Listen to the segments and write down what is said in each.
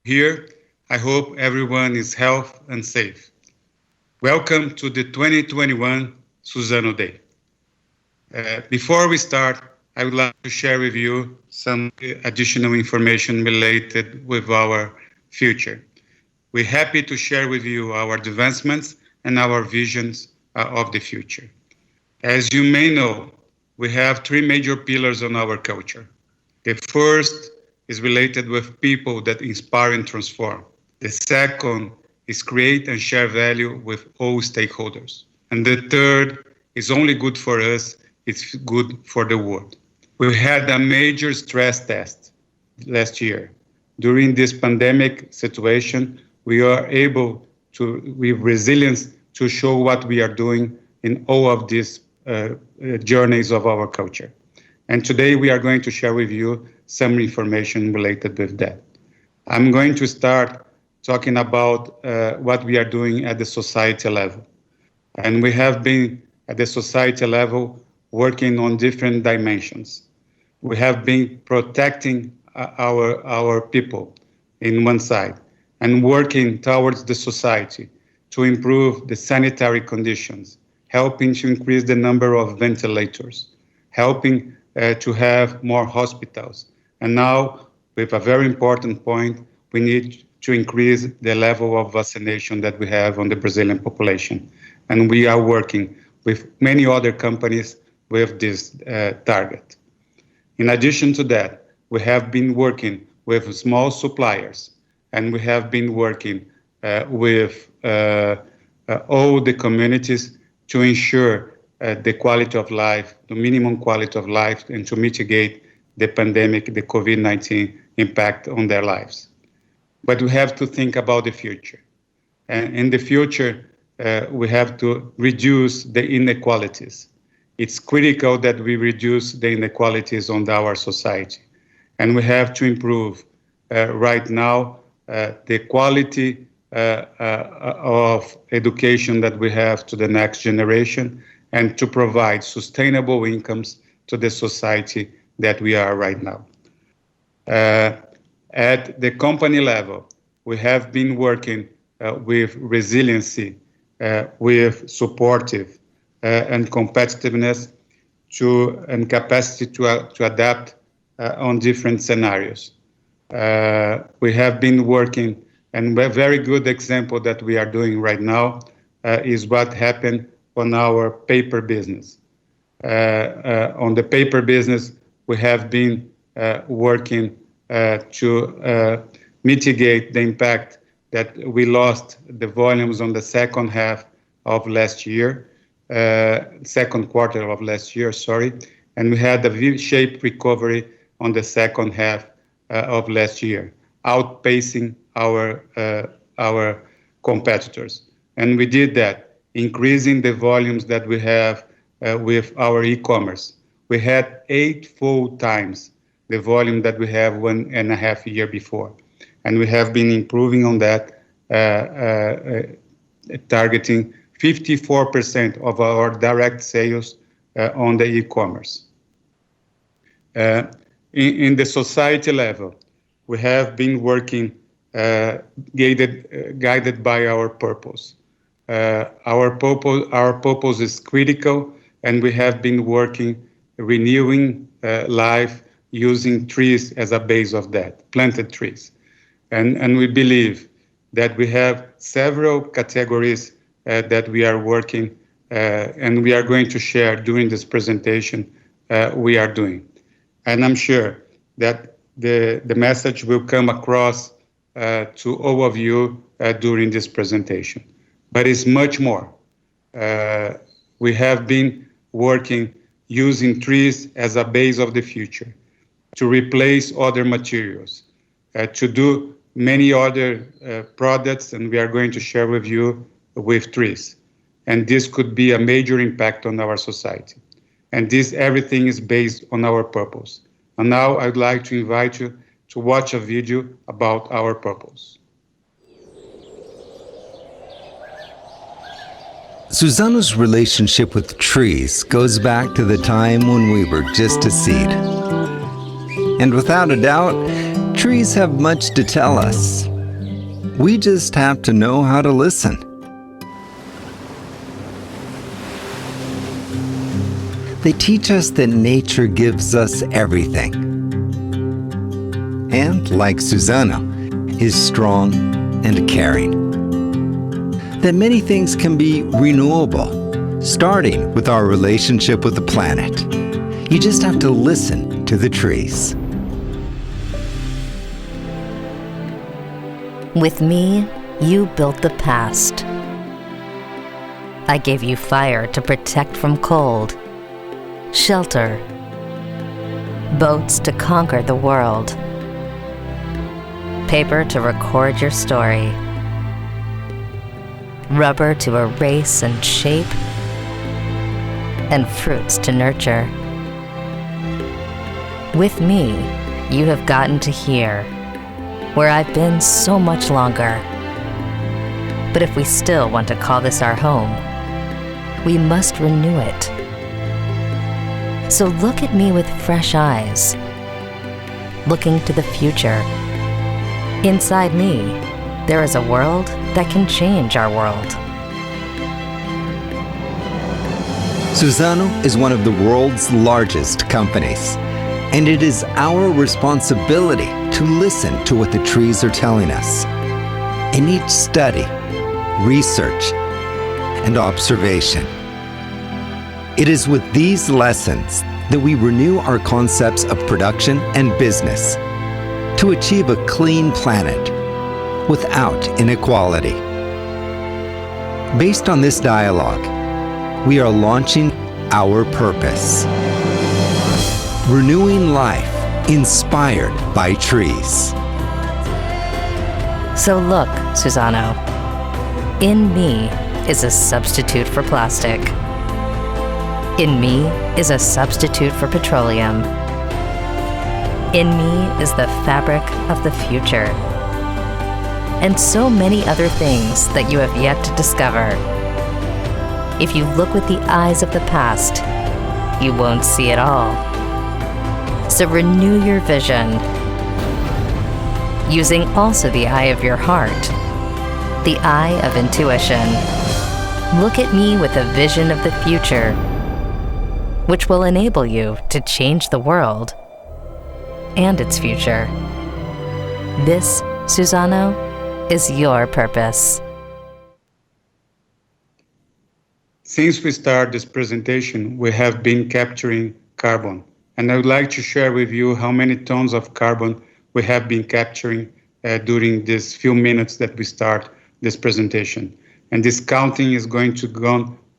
here. I hope everyone is healthy and safe. Welcome to the 2021 Suzano Day. Before we start, I would like to share with you some additional information related with our future. We're happy to share with you our advancements and our visions of the future. As you may know, we have three major pillars on our culture. The first is related with people that inspire and transform. The second is create and share value with all stakeholders. And the third is only good for us, it's good for the world. We had a major stress test last year. During this pandemic situation, we are able to, with resilience, to show what we are doing in all of these journeys of our culture. And today we are going to share with you some information related with that. I'm going to start talking about what we are doing at the society level. And we have been at the society level working on different dimensions. We have been protecting our people in one side and working towards the society to improve the sanitary conditions, helping to increase the number of ventilators, helping to have more hospitals. And now, with a very important point, we need to increase the level of vaccination that we have on the Brazilian population. And we are working with many other companies with this target. In addition to that, we have been working with small suppliers, and we have been working with all the communities to ensure the quality of life, the minimum quality of life, and to mitigate the pandemic, the COVID-19 impact on their lives. But we have to think about the future. And in the future, we have to reduce the inequalities. It's critical that we reduce the inequalities on our society. And we have to improve right now the quality of education that we have to the next generation and to provide sustainable incomes to the society that we are right now. At the company level, we have been working with resiliency, with supportive and competitiveness and capacity to adapt on different scenarios. We have been working, and a very good example that we are doing right now is what happened on our paper business. On the paper business, we have been working to mitigate the impact that we lost the volumes on the second half of last year, second quarter of last year, sorry, and we had a V-shaped recovery on the second half of last year, outpacing our competitors. And we did that, increasing the volumes that we have with our e-commerce. We had 8 full times the volume that we have 1.5 years before. And we have been improving on that, targeting 54% of our direct sales on the e-commerce. In the society level, we have been working guided by our purpose. Our purpose is critical, and we have been working, renewing life using trees as a base of that, planted trees. And we believe that we have several categories that we are working and we are going to share during this presentation we are doing. And I'm sure that the message will come across to all of you during this presentation. But it's much more. We have been working using trees as a base of the future, to replace other materials, to do many other products, and we are going to share with you with trees. And this could be a major impact on our society. And this everything is based on our purpose. And now I'd like to invite you to watch a video about our purpose. Suzano's relationship with trees goes back to the time when we were just a seed. And without a doubt, trees have much to tell us. We just have to know how to listen. They teach us that nature gives us everything. And, like Suzano, is strong and caring. That many things can be renewable, starting with our relationship with the planet. You just have to listen to the trees. With me, you built the past. I gave you fire to protect from cold, shelter, boats to conquer the world, paper to record your story, rubber to erase and shape, and fruits to nurture. With me, you have gotten to here, where I've been so much longer. But if we still want to call this our home, we must renew it. So look at me with fresh eyes, looking to the future. Inside me, there is a world that can change our world. Suzano is one of the world's largest companies, and it is our responsibility to listen to what the trees are telling us. In each study, research, and observation. It is with these lessons that we renew our concepts of production and business to achieve a clean planet without inequality. Based on this dialogue, we are launching our purpose. Renewing life inspired by trees. So look, Suzano, in me is a substitute for plastic. In me is a substitute for petroleum. In me is the fabric of the future. And so many other things that you have yet to discover. If you look with the eyes of the past, you won't see it all. So renew your vision, using also the eye of your heart, the eye of intuition. Look at me with a vision of the future, which will enable you to change the world and its future. This, Suzano, is your purpose. Since we started this presentation, we have been capturing carbon. And I would like to share with you how many tons of carbon we have been capturing during these few minutes that we start this presentation. And this counting is going to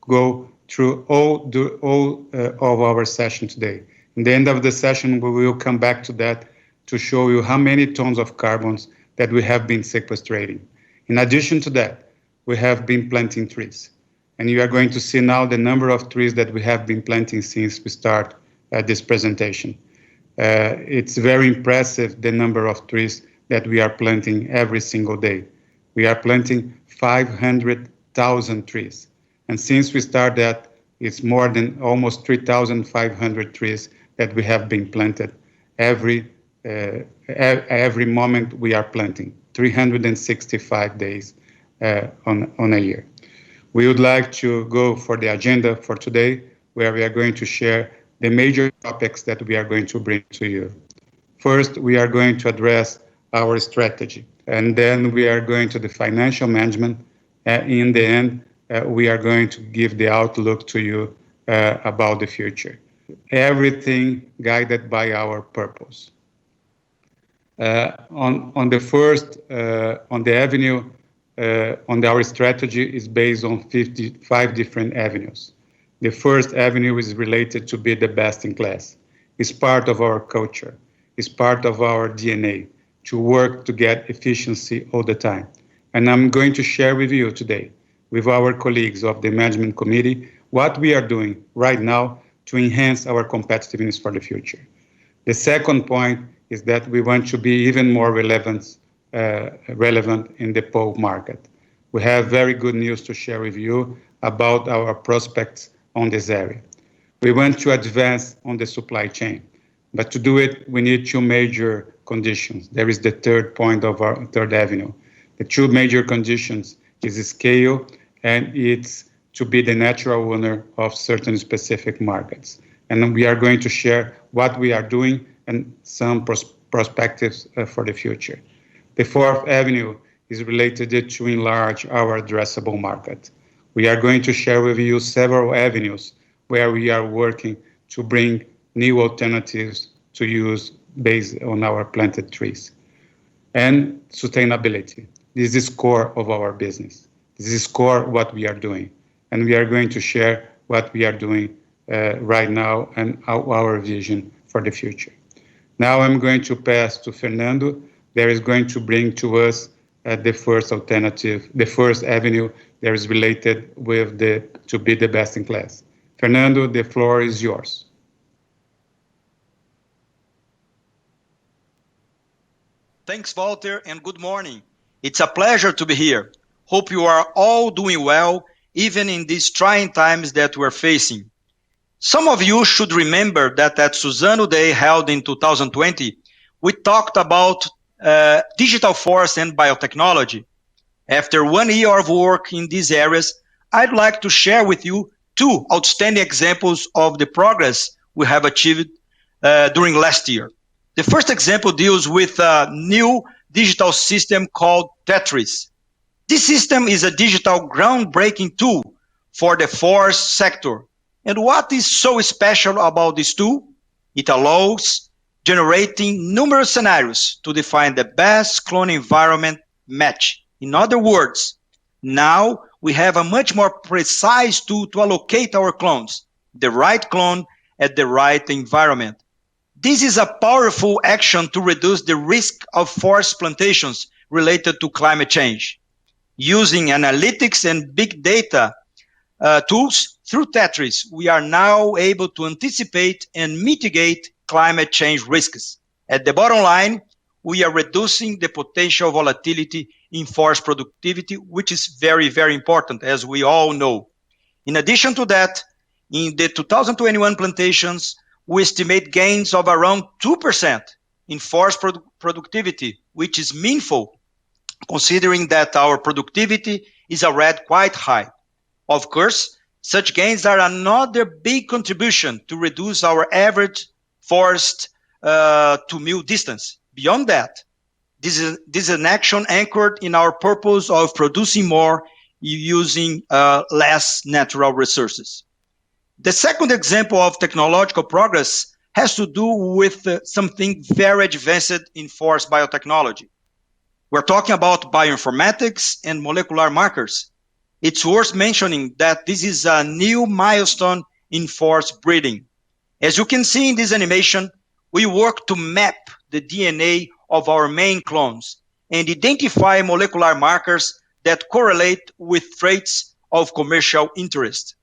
go through all of our session today. In the end of the session, we will come back to that to show you how many tons of carbons that we have been sequestrating. In addition to that, we have been planting trees. And you are going to see now the number of trees that we have been planting since we start this presentation. It's very impressive, the number of trees that we are planting every single day. We are planting 500,000 trees. And since we started that, it's more than almost 3,500 trees that we have been planted every moment we are planting, 365 days on a year. We would like to go for the agenda for today, where we are going to share the major topics that we are going to bring to you. First, we are going to address our strategy, and then we are going to the financial management. In the end, we are going to give the outlook to you about the future. Everything guided by our purpose. On the first, on the avenue, on our strategy is based on 55 different avenues. The first avenue is related to be the best in class. It's part of our culture. It's part of our DNA to work to get efficiency all the time. And I'm going to share with you today, with our colleagues of the management committee, what we are doing right now to enhance our competitiveness for the future. The second point is that we want to be even more relevant in the pulp market. We have very good news to share with you about our prospects on this area. We want to advance on the supply chain, but to do it, we need two major conditions. There is the third point of our third avenue. The two major conditions is scale and it's to be the natural owner of certain specific markets. And we are going to share what we are doing and some perspectives for the future. The fourth avenue is related to enlarge our addressable market. We are going to share with you several avenues where we are working to bring new alternatives to use based on our planted trees. And sustainability. This is core of our business. This is core what we are doing. And we are going to share what we are doing right now and our vision for the future. Now I'm going to pass to Fernando. That is going to bring to us the first alternative, the first avenue that is related with to be the best in class. Fernando, the floor is yours. Thanks, Walter, and good morning. It's a pleasure to be here. Hope you are all doing well, even in these trying times that we're facing. Some of you should remember that at Suzano Day held in 2020, we talked about digital forest and biotechnology. After 1 year of work in these areas, I'd like to share with you two outstanding examples of the progress we have achieved during last year. The first example deals with a new digital system called Tetris. This system is a digital groundbreaking tool for the forest sector. And what is so special about this tool? It allows generating numerous scenarios to define the best clone environment match. In other words, now we have a much more precise tool to allocate our clones, the right clone at the right environment. This is a powerful action to reduce the risk of forest plantations related to climate change. Using analytics and big data tools through Tetris, we are now able to anticipate and mitigate climate change risks. At the bottom line, we are reducing the potential volatility in forest productivity, which is very, very important, as we all know. In addition to that, in the 2021 plantations, we estimate gains of around 2% in forest productivity, which is meaningful, considering that our productivity is already quite high. Of course, such gains are another big contribution to reduce our average forest to mill distance. Beyond that, this is an action anchored in our purpose of producing more using less natural resources. The second example of technological progress has to do with something very advanced in forest biotechnology. We're talking about bioinformatics and molecular markers. It's worth mentioning that this is a new milestone in forest breeding. As you can see in this animation, we work to map the DNA of our main clones and identify molecular markers that correlate with traits of commercial interest.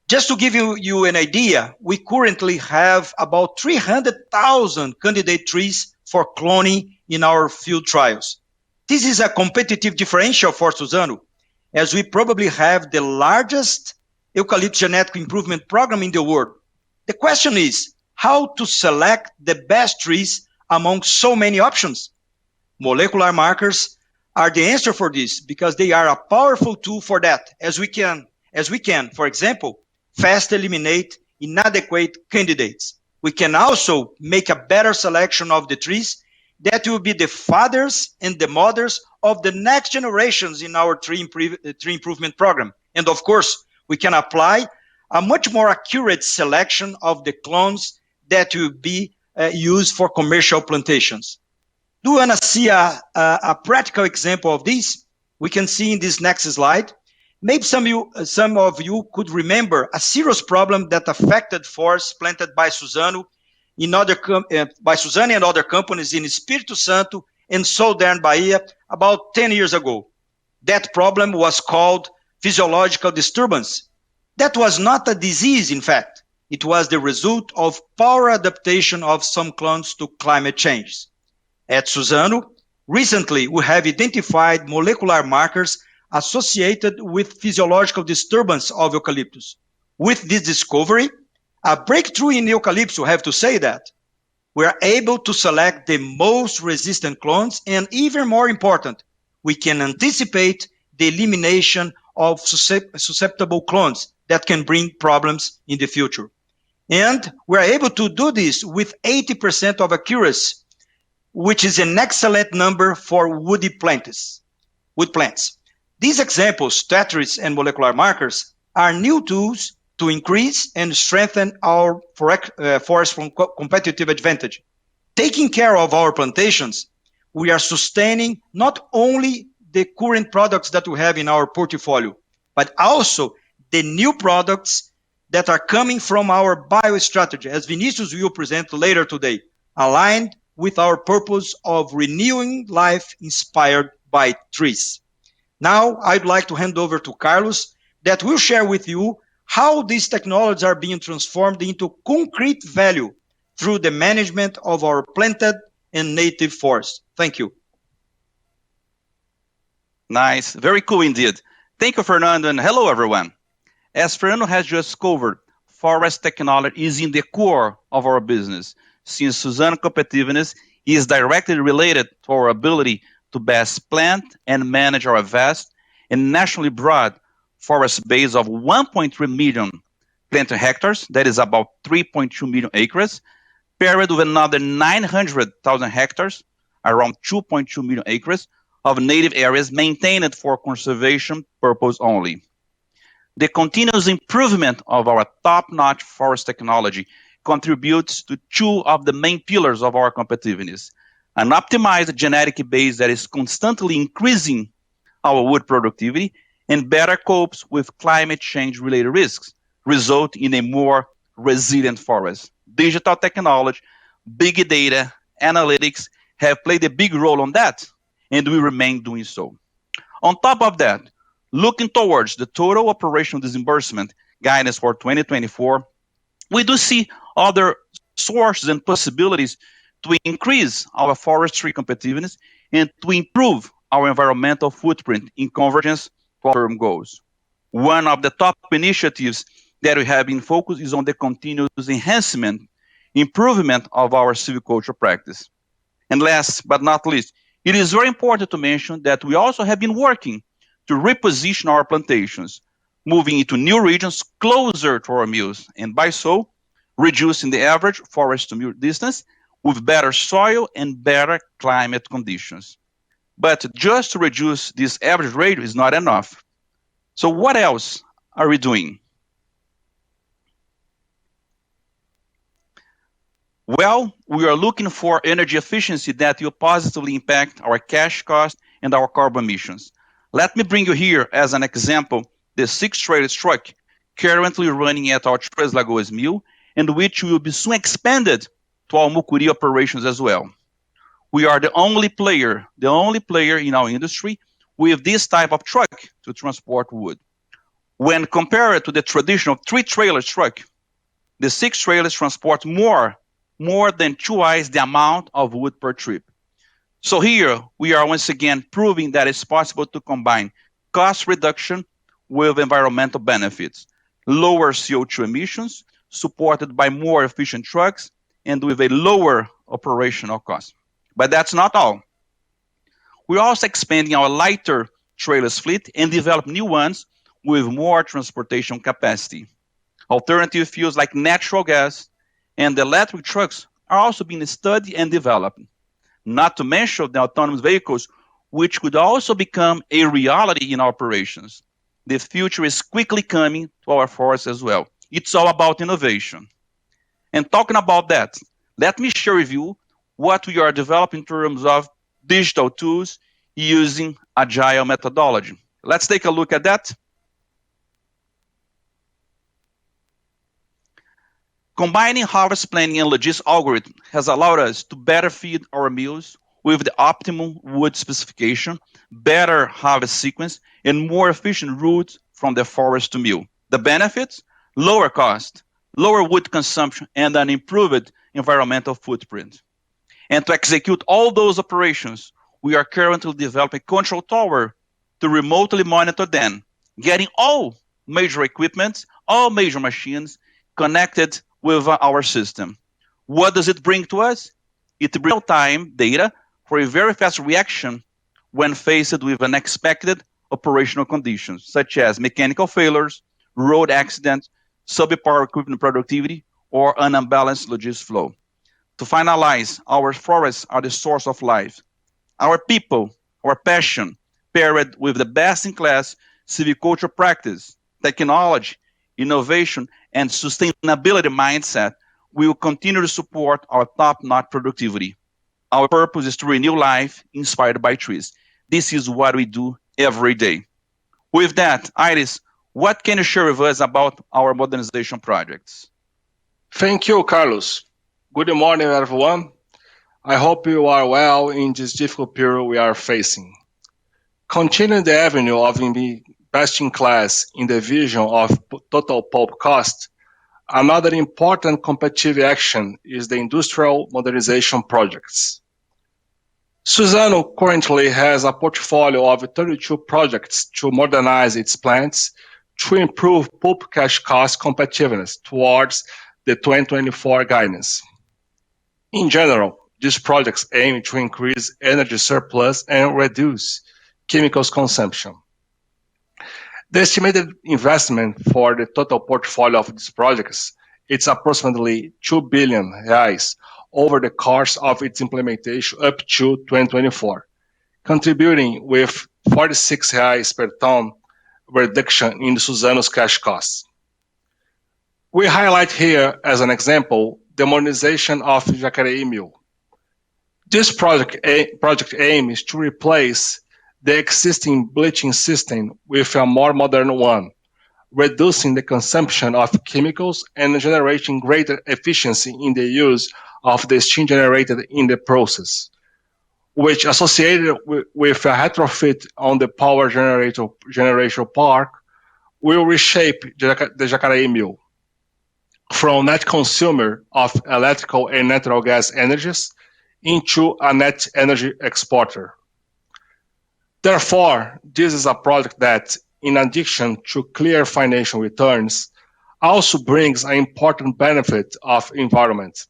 Just to give you an idea, we currently have about 300,000 candidate trees for cloning in our field trials. This is a competitive differential for Suzano, as we probably have the largest eucalyptus genetic improvement program in the world. The question is, how to select the best trees among so many options? Molecular markers are the answer for this because they are a powerful tool for that, as we can, for example, fast eliminate inadequate candidates. We can also make a better selection of the trees that will be the fathers and the mothers of the next generations in our tree improvement program. And of course, we can apply a much more accurate selection of the clones that will be used for commercial plantations. Do you want to see a practical example of this? We can see in this next slide. Maybe some of you could remember a serious problem that affected forests planted by Suzano by Suzano and other companies in Espírito Santo and Southern Bahia about 10 years ago. That problem was called physiological disturbance. That was not a disease, in fact. It was the result of poor adaptation of some clones to climate change. At Suzano, recently we have identified molecular markers associated with physiological disturbance of eucalyptus. With this discovery, a breakthrough in eucalyptus, I have to say that, we are able to select the most resistant clones and, even more important, we can anticipate the elimination of susceptible clones that can bring problems in the future. And we're able to do this with 80% of accuracy, which is an excellent number for wood plants. These examples, tetris and molecular markers, are new tools to increase and strengthen our forest competitive advantage. Taking care of our plantations, we are sustaining not only the current products that we have in our portfolio, but also the new products that are coming from our biostrategy, as Vinicius will present later today, aligned with our purpose of renewing life inspired by trees. Now, I'd like to hand over to Carlos that will share with you how these technologies are being transformed into concrete value through the management of our planted and native forests. Thank you. Nice. Very cool indeed. Thank you, Fernando, and hello, everyone. As Fernando has just covered, forest technology is in the core of our business, since Suzano competitiveness is directly related to our ability to best plant and manage our vast and nationally broad forest base of 1.3 million planted hectares, that is about 3.2 million acres, paired with another 900,000 hectares, around 2.2 million acres, of native areas maintained for conservation purpose only. The continuous improvement of our top-notch forest technology contributes to two of the main pillars of our competitiveness: an optimized genetic base that is constantly increasing our wood productivity and better copes with climate change-related risks, result in a more resilient forest. Digital technology, big data, analytics have played a big role on that, and we remain doing so. On top of that, looking towards the total operational disbursement guidance for 2024, we do see other sources and possibilities to increase our forestry competitiveness and to improve our environmental footprint in convergence to our term goals. One of the top initiatives that we have been focused is on the continuous enhancement, improvement of our silviculture practice. And last but not least, it is very important to mention that we also have been working to reposition our plantations, moving into new regions closer to our mills, and by so, reducing the average forest to mill distance with better soil and better climate conditions. But just to reduce this average rate is not enough. So what else are we doing? Well, we are looking for energy efficiency that will positively impact our cash cost and our carbon emissions. Let me bring you here as an example the 6-trailer truck currently running at our Três Lagoas mill, and which will be soon expanded to our Mucuri operations as well. We are the only player in our industry with this type of truck to transport wood. When compared to the traditional 3-trailer truck, the 6 trailers transport more than twice the amount of wood per trip. So here we are once again proving that it's possible to combine cost reduction with environmental benefits, lower CO2 emissions, supported by more efficient trucks, and with a lower operational cost. But that's not all. We're also expanding our lighter trailers fleet and develop new ones with more transportation capacity. Alternative fuels like natural gas and electric trucks are also being studied and developed. Not to mention the autonomous vehicles, which could also become a reality in our operations. The future is quickly coming to our forests as well. It's all about innovation. And talking about that, let me share with you what we are developing in terms of digital tools using agile methodology. Let's take a look at that. Combining harvest planning and logistics algorithm has allowed us to better feed our mills with the optimal wood specification, better harvest sequence, and more efficient routes from the forest to mill. The benefits? Lower cost, lower wood consumption, and an improved environmental footprint. And to execute all those operations, we are currently developing a control tower to remotely monitor them, getting all major equipment, all major machines connected with our system. What does it bring to us? It brings real-time data for a very fast reaction when faced with unexpected operational conditions, such as mechanical failures, road accidents, subpar equipment productivity, or an unbalanced logistics flow. To finalize, our forests are the source of life. Our people, our passion, paired with the best-in-class silviculture practice, technology, innovation, and sustainability mindset, will continue to support our top-notch productivity. Our purpose is to renew life inspired by trees. This is what we do every day. With that, Iris, what can you share with us about our modernization projects? Thank you, Carlos. Good morning, everyone. I hope you are well in this difficult period we are facing. Continuing the avenue of being best in class in the vision of total pulp cost, another important competitive action is the industrial modernization projects. Suzano currently has a portfolio of 32 projects to modernize its plants to improve pulp cash cost competitiveness towards the 2024 guidance. In general, these projects aim to increase energy surplus and reduce chemicals consumption. The estimated investment for the total portfolio of these projects is approximately 2 billion reais over the course of its implementation up to 2024, contributing with 46 reais per ton reduction in Suzano's cash costs. We highlight here as an example the modernization of Jacareí mill. This project aim is to replace the existing bleaching system with a more modern one, reducing the consumption of chemicals and generating greater efficiency in the use of the steam generated in the process, which associated with a retrofit on the power generation park will reshape the Jacareí mill from net consumer of electrical and natural gas energies into a net energy exporter. Therefore, this is a project that, in addition to clear financial returns, also brings an important benefit of environment,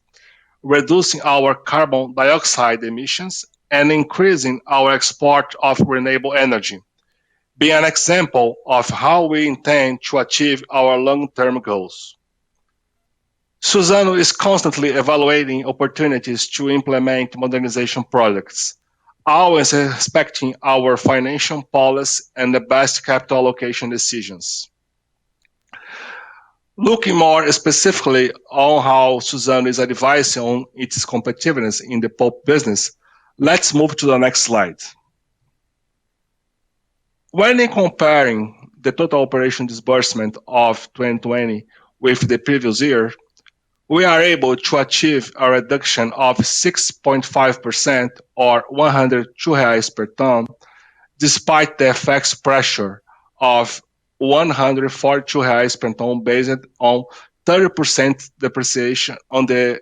reducing our carbon dioxide emissions and increasing our export of renewable energy, being an example of how we intend to achieve our long-term goals. Suzano is constantly evaluating opportunities to implement modernization projects, always respecting our financial policy and the best capital allocation decisions. Looking more specifically on how Suzano is advising on its competitiveness in the pulp business, let's move to the next slide. When comparing the total operation disbursement of 2020 with the previous year, we are able to achieve a reduction of 6.5% or 102 reais per ton, despite the FX pressure of 142 reais per ton based on 30% depreciation on the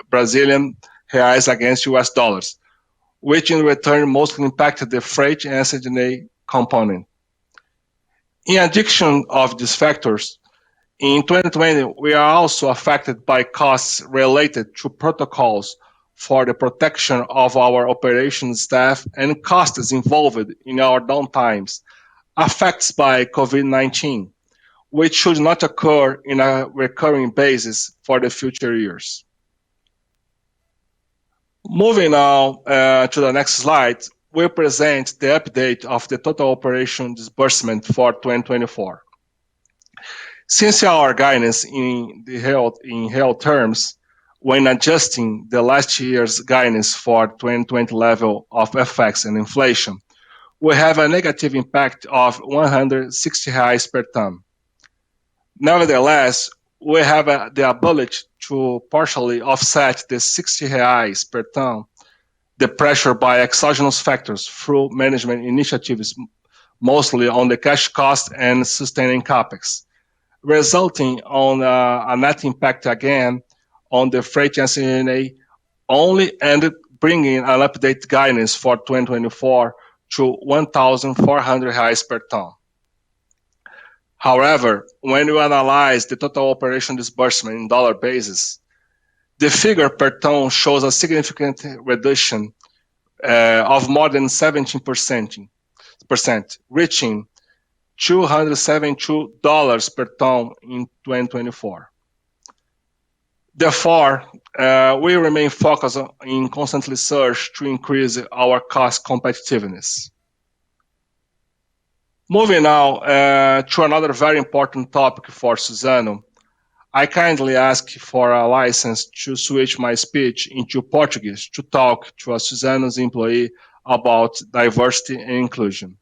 Brazilian reais against US dollars, which in return mostly impacted the freight and SG&A component. In addition of these factors, in 2020, we are also affected by costs related to protocols for the protection of our operations staff and costs involved in our downtimes, affected by COVID-19, which should not occur in a recurring basis for the future years. Moving now to the next slide, we present the update of the total operation disbursement for 2024. Since our guidance in real terms, when adjusting the last year's guidance for 2020 level of FX and inflation, we have a negative impact of 160 reais per ton. Nevertheless, we have the ability to partially offset the 60 reais per ton, the pressure by exogenous factors through management initiatives, mostly on the cash cost and sustaining capex, resulting on a net impact again on the freight and SG&A only, and bringing an updated guidance for 2024 to 1,400 reais per ton. However, when you analyze the total operation disbursement in dollar basis, the figure per ton shows a significant reduction of more than 17%, reaching $272 per ton in 2024. Therefore, we remain focused in constantly search to increase our cost competitiveness. Moving now to another very important topic for Suzano, I kindly ask for a license to switch my speech into Portuguese to talk to a Suzano's employee about diversity and inclusion.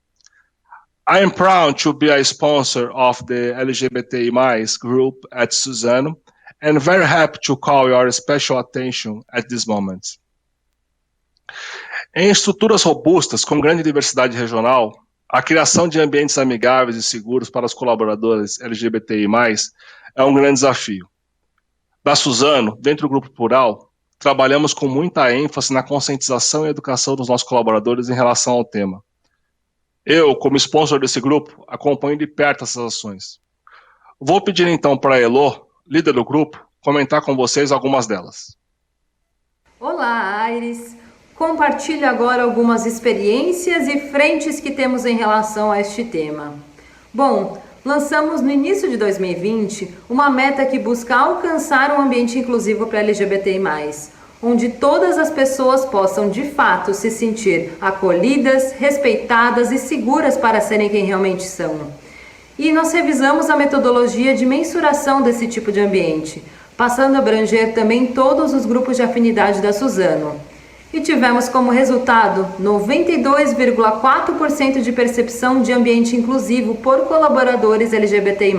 I am proud to be a sponsor of the LGBTI+ group at Suzano and very happy to call your special attention at this moment. Em estruturas robustas com grande diversidade regional, a criação de ambientes amigáveis e seguros para os colaboradores LGBTI+, é um grande desafio. Da Suzano, dentro do Grupo Plural, trabalhamos com muita ênfase na conscientização e educação dos nossos colaboradores em relação ao tema. Eu, como sponsor desse grupo, acompanho de perto essas ações. Vou pedir então para a Elo, líder do grupo, comentar com vocês algumas delas. Olá, Aires! Compartilho agora algumas experiências e frentes que temos em relação a este tema. Bom, lançamos no início de 2020 uma meta que busca alcançar um ambiente inclusivo para LGBTI+, onde todas as pessoas possam de fato se sentir acolhidas, respeitadas e seguras para serem quem realmente são. E nós revisamos a metodologia de mensuração desse tipo de ambiente, passando a abranger também todos os grupos de afinidade da Suzano. E tivemos como resultado 92,4% de percepção de ambiente inclusivo por colaboradores LGBTI+.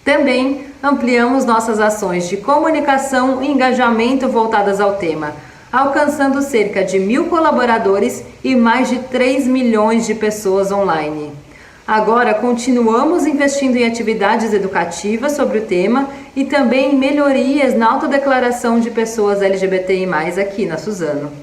Também ampliamos nossas ações de comunicação e engajamento voltadas ao tema, alcançando cerca de 1.000 colaboradores e mais de 3 milhões de pessoas online. Agora continuamos investindo em atividades educativas sobre o tema e também em melhorias na autodeclaração de pessoas LGBTI+, aqui na Suzano.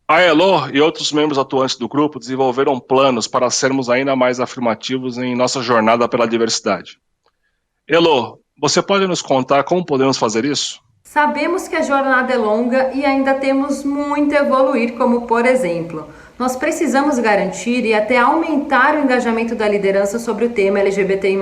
A Elo e outros membros atuantes do grupo desenvolveram planos para sermos ainda mais afirmativos em nossa jornada pela diversidade. Elo, você pode nos contar como podemos fazer isso? Sabemos que a jornada é longa e ainda temos muito a evoluir, como por exemplo, nós precisamos garantir e até aumentar o engajamento da liderança sobre o tema LGBTI+.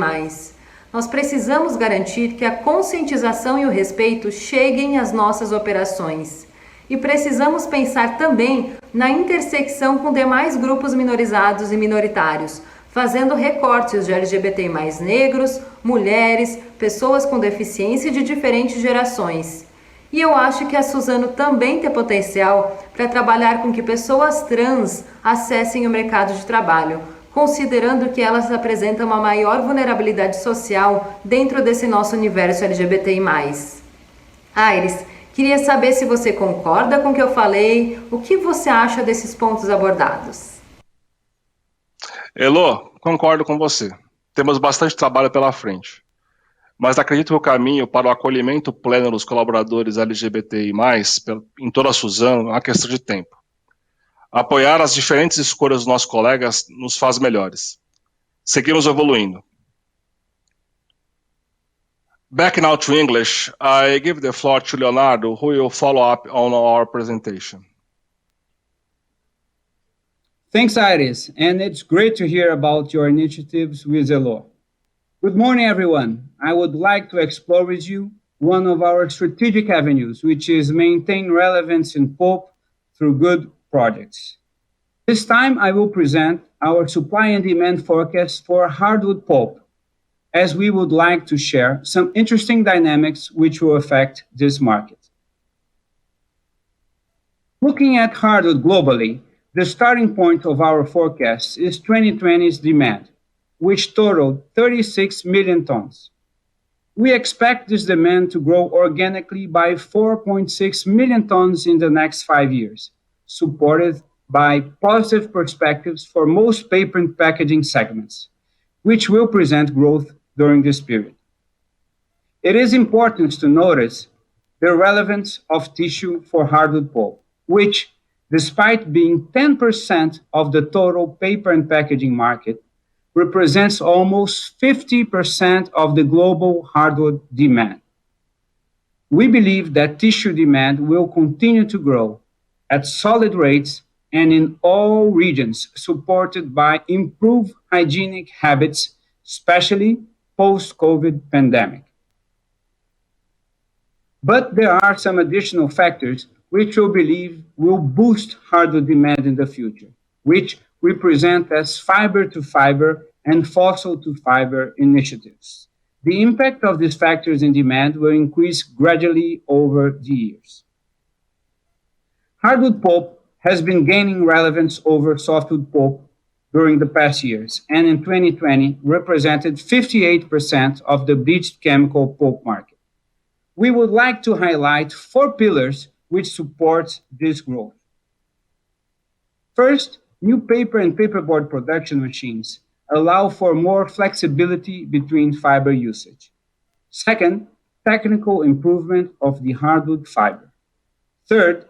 Nós precisamos garantir que a conscientização e o respeito cheguem às nossas operações. E precisamos pensar também na intersecção com demais grupos minorizados e minoritários, fazendo recortes de LGBTI+, negros, mulheres, pessoas com deficiência de diferentes gerações. E eu acho que a Suzano também tem potencial para trabalhar com que pessoas trans acessem o mercado de trabalho, considerando que elas apresentam uma maior vulnerabilidade social dentro desse nosso universo LGBTI+. Aires, queria saber se você concorda com o que eu falei, o que você acha desses pontos abordados? Elo, concordo com você. Temos bastante trabalho pela frente. Mas acredito que o caminho para o acolhimento pleno dos colaboradores LGBTI+, em toda a Suzano, é uma questão de tempo. Apoiar as diferentes escolhas dos nossos colegas nos faz melhores. Seguimos evoluindo. Back now to English, I give the floor to Leonardo, who will follow up on our presentation. Thanks, Iris, and it's great to hear about your initiatives with Elo. Good morning, everyone. I would like to explore with you one of our strategic avenues, which is maintain relevance in pulp through good projects. This time, I will present our supply and demand forecast for hardwood pulp, as we would like to share some interesting dynamics which will affect this market. Looking at hardwood globally, the starting point of our forecast is 2020's demand, which totaled 36 million tons. We expect this demand to grow organically by 4.6 million tons in the next 5 years, supported by positive perspectives for most paper and packaging segments, which will present growth during this period. It is important to notice the relevance of tissue for hardwood pulp, which, despite being 10% of the total paper and packaging market, represents almost 50% of the global hardwood demand. We believe that tissue demand will continue to grow at solid rates and in all regions, supported by improved hygienic habits, especially post-COVID pandemic. But there are some additional factors which we believe will boost hardwood demand in the future, which we present as fiber-to-fiber and fossil-to-fiber initiatives. The impact of these factors in demand will increase gradually over the years. Hardwood pulp has been gaining relevance over softwood pulp during the past years, and in 2020 represented 58% of the bleached chemical pulp market. We would like to highlight 4 pillars which support this growth. First, new paper and paperboard production machines allow for more flexibility between fiber usage. Second, technical improvement of the hardwood fiber. Third,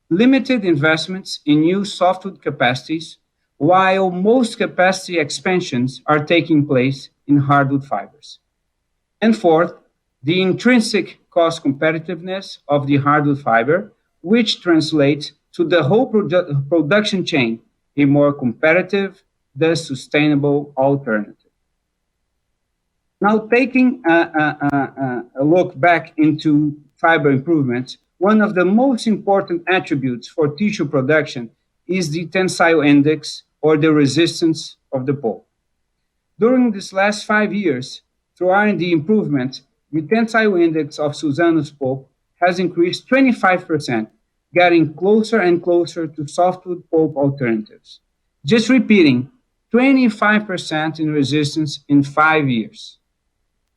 limited investments in new softwood capacities, while most capacity expansions are taking place in hardwood fibers. And fourth, the intrinsic cost competitiveness of the hardwood fiber, which translates to the whole production chain a more competitive, thus sustainable alternative. Now, taking a look back into fiber improvements, one of the most important attributes for tissue production is the tensile index, or the resistance of the pulp. During these last 5 years, through R&D improvement, the tensile index of Suzano's pulp has increased 25%, getting closer and closer to softwood pulp alternatives. Just repeating, 25% in resistance in 5 years.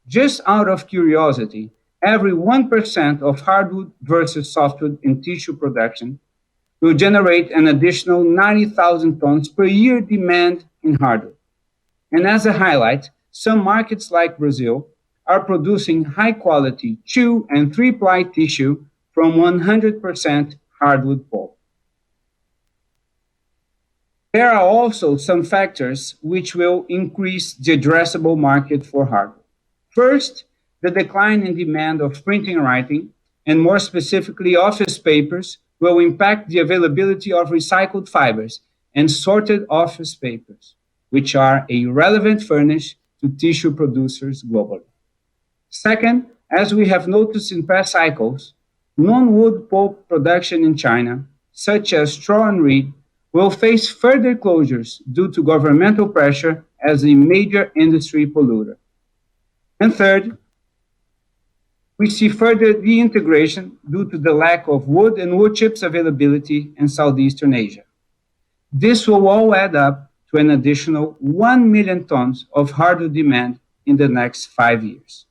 Just out of curiosity, every 1% of hardwood versus softwood in tissue production will generate an additional 90,000 tons per year demand in hardwood. And as a highlight, some markets like Brazil are producing high-quality 2- and 3-ply tissue from 100% hardwood pulp. There are also some factors which will increase the addressable market for hardwood. First, the decline in demand of printing and writing, and more specifically office papers, will impact the availability of recycled fibers and sorted office papers, which are a relevant furnish to tissue producers globally. Second, as we have noticed in past cycles, non-wood pulp production in China, such as straw and reed, will face further closures due to governmental pressure as a major industry polluter. And third, we see further deintegration due to the lack of wood and wood chips availability in Southeastern Asia. This will all add up to an additional 1 million tons of hardwood demand in the next 5 years.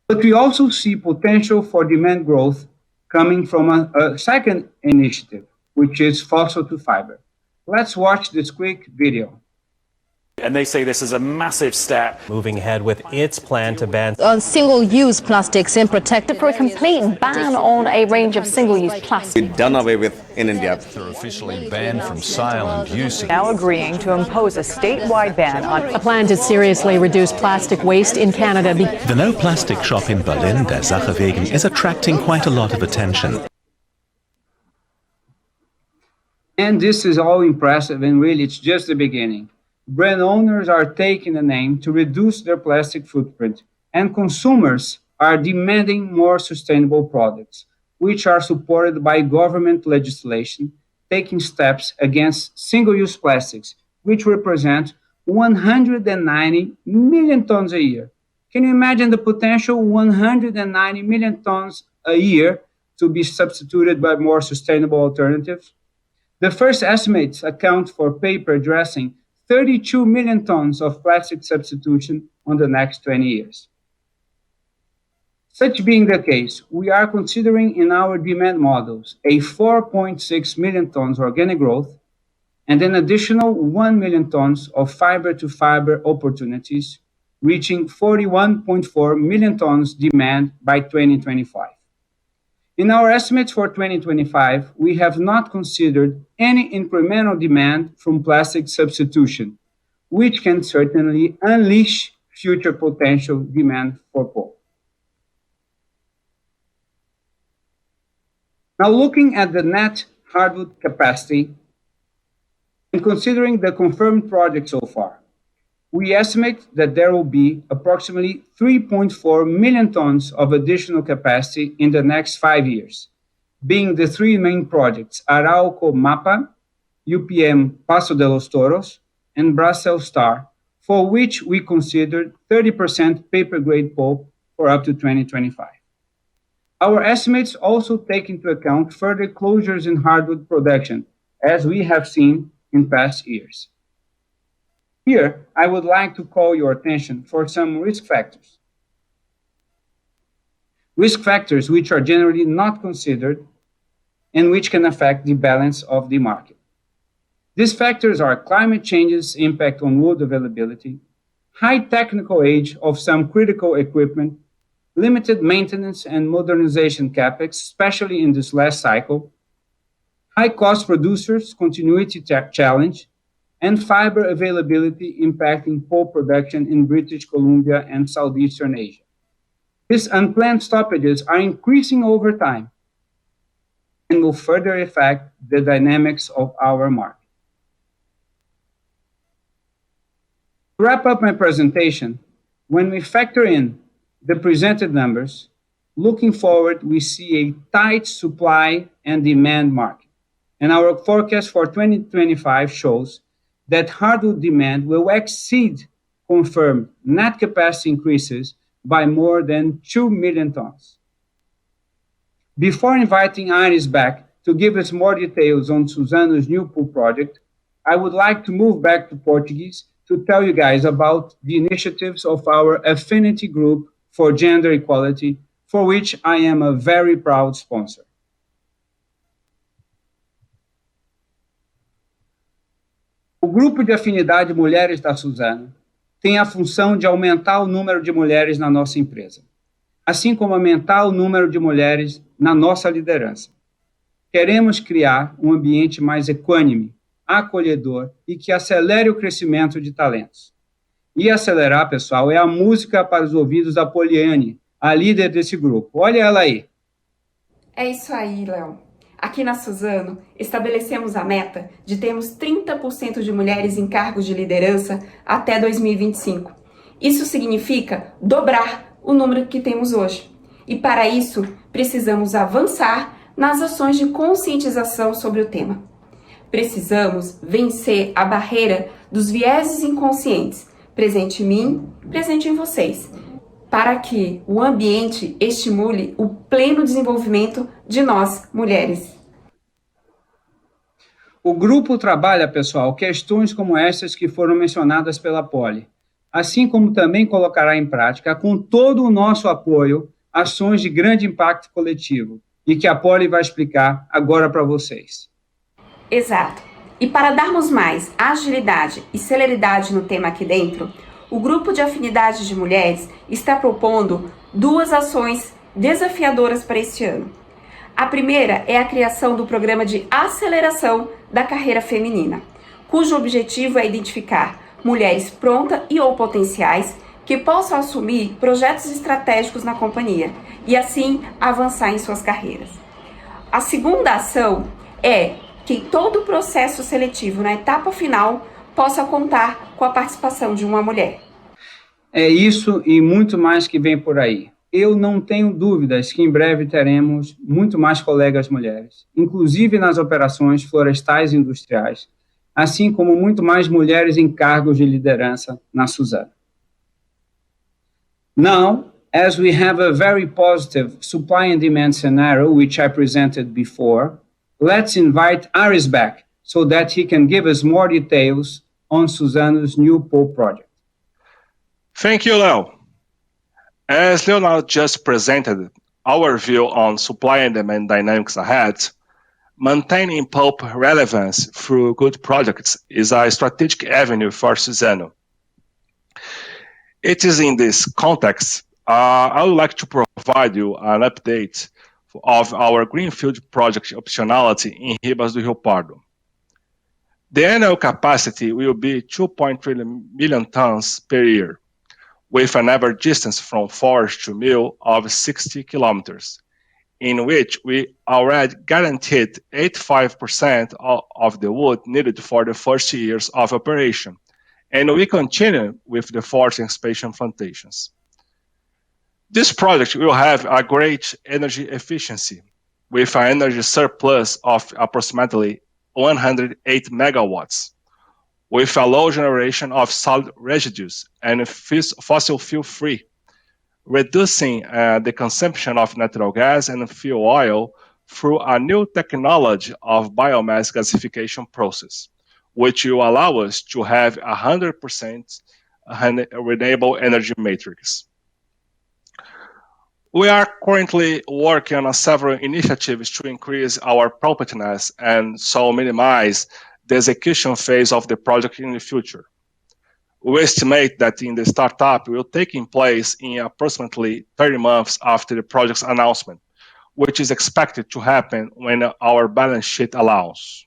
But we also see potential for demand growth coming from a second initiative, which is fossil to fiber. Let's watch this quick video. And they say this is a massive step. Moving ahead with its plan to ban on single-use plastics and protect for a complete ban on a range of single-use plastics. Done away with in India. They're officially banned from sale and use. Now agreeing to impose a statewide ban on a plan to seriously reduce plastic waste in Canada. The No Plastic shop in Berlin, der Sache wegen, is attracting quite a lot of attention. And this is all impressive, and really it's just the beginning. Brand owners are taking the name to reduce their plastic footprint, and consumers are demanding more sustainable products, which are supported by government legislation taking steps against single-use plastics, which represent 190 million tons a year. Can you imagine the potential 190 million tons a year to be substituted by more sustainable alternatives? The first estimates account for paper addressing 32 million tons of plastic substitution on the next 20 years. Such being the case, we are considering in our demand models a 4.6 million tons organic growth and an additional 1 million tons of fiber-to-fiber opportunities, reaching 41.4 million tons demand by 2025. In our estimates for 2025, we have not considered any incremental demand from plastic substitution, which can certainly unleash future potential demand for pulp. Now, looking at the net hardwood capacity and considering the confirmed project so far, we estimate that there will be approximately 3.4 million tons of additional capacity in the next 5 years, being the three main projects Arauco Mapa, UPM Paso de los Toros, and Bracell Star, for which we considered 30% paper-grade pulp for up to 2025. Our estimates also take into account further closures in hardwood production, as we have seen in past years. Here, I would like to call your attention for some risk factors. Risk factors which are generally not considered and which can affect the balance of the market. These factors are climate change's impact on wood availability, high technical age of some critical equipment, limited maintenance and modernization capex, especially in this last cycle, high-cost producers continuity challenge, and fiber availability impacting pulp production in British Columbia and Southeastern Asia. These unplanned stoppages are increasing over time and will further affect the dynamics of our market. To wrap up my presentation, when we factor in the presented numbers, looking forward, we see a tight supply and demand market. And our forecast for 2025 shows that hardwood demand will exceed confirmed net capacity increases by more than 2 million tons. Before inviting Iris back to give us more details on Suzano's new pulp project, I would like to move back to Portuguese to tell you guys about the initiatives of our affinity group for gender equality, for which I am a very proud sponsor. O Grupo de Afinidade Mulheres da Suzano tem a função de aumentar o número de mulheres na nossa empresa, assim como aumentar o número de mulheres na nossa liderança. Queremos criar um ambiente mais equânime, acolhedor e que acelere o crescimento de talentos. E acelerar, pessoal, é a música para os ouvidos da Poliane, a líder desse grupo. Olha ela aí. É isso aí, Léo. Aqui na Suzano, estabelecemos a meta de termos 30% de mulheres em cargos de liderança até 2025. Isso significa dobrar o número que temos hoje. E para isso, precisamos avançar nas ações de conscientização sobre o tema. Precisamos vencer a barreira dos vieses inconscientes, presente em mim, presente em vocês, para que o ambiente estimule o pleno desenvolvimento de nós, mulheres. O grupo trabalha, pessoal, questões como essas que foram mencionadas pela Poli, assim como também colocará em prática, com todo o nosso apoio, ações de grande impacto coletivo, e que a Poli vai explicar agora para vocês. Exato. E para darmos mais agilidade e celeridade no tema aqui dentro, o Grupo de Afinidade de Mulheres está propondo 2 ações desafiadoras para este ano. A primeira é a criação do Programa de Aceleração da Carreira Feminina, cujo objetivo é identificar mulheres prontas e ou potenciais que possam assumir projetos estratégicos na companhia e assim avançar em suas carreiras. A segunda ação é que todo o processo seletivo na etapa final possa contar com a participação de uma mulher. É isso e muito mais que vem por aí. Eu não tenho dúvidas que em breve teremos muito mais colegas mulheres, inclusive nas operações florestais e industriais, assim como muito mais mulheres em cargos de liderança na Suzano. Now, as we have a very positive supply and demand scenario, which I presented before, let's invite Aris back so that he can give us more details on Suzano's new pulp project. Thank you, Leo. As Leonardo just presented our view on supply and demand dynamics ahead, maintaining pulp relevance through good projects is a strategic avenue for Suzano. It is in this context, I would like to provide you an update of our Greenfield project optionality in Ribas do Rio Pardo. The annual capacity will be 2.3 million tons per year, with an average distance from forest to mill of 60 kilometers, in which we already guaranteed 85% of the wood needed for the first years of operation, and we continue with the forest expansion plantations. This project will have a great energy efficiency, with an energy surplus of approximately 108 megawatts, with a low generation of solid residues and fossil fuel free, reducing the consumption of natural gas and fuel oil through a new technology of biomass gasification process, which will allow us to have 100% renewable energy matrix. We are currently working on several initiatives to increase our promptness and so minimize the execution phase of the project in the future. We estimate that in the startup will take in place in approximately 30 months after the project's announcement, which is expected to happen when our balance sheet allows.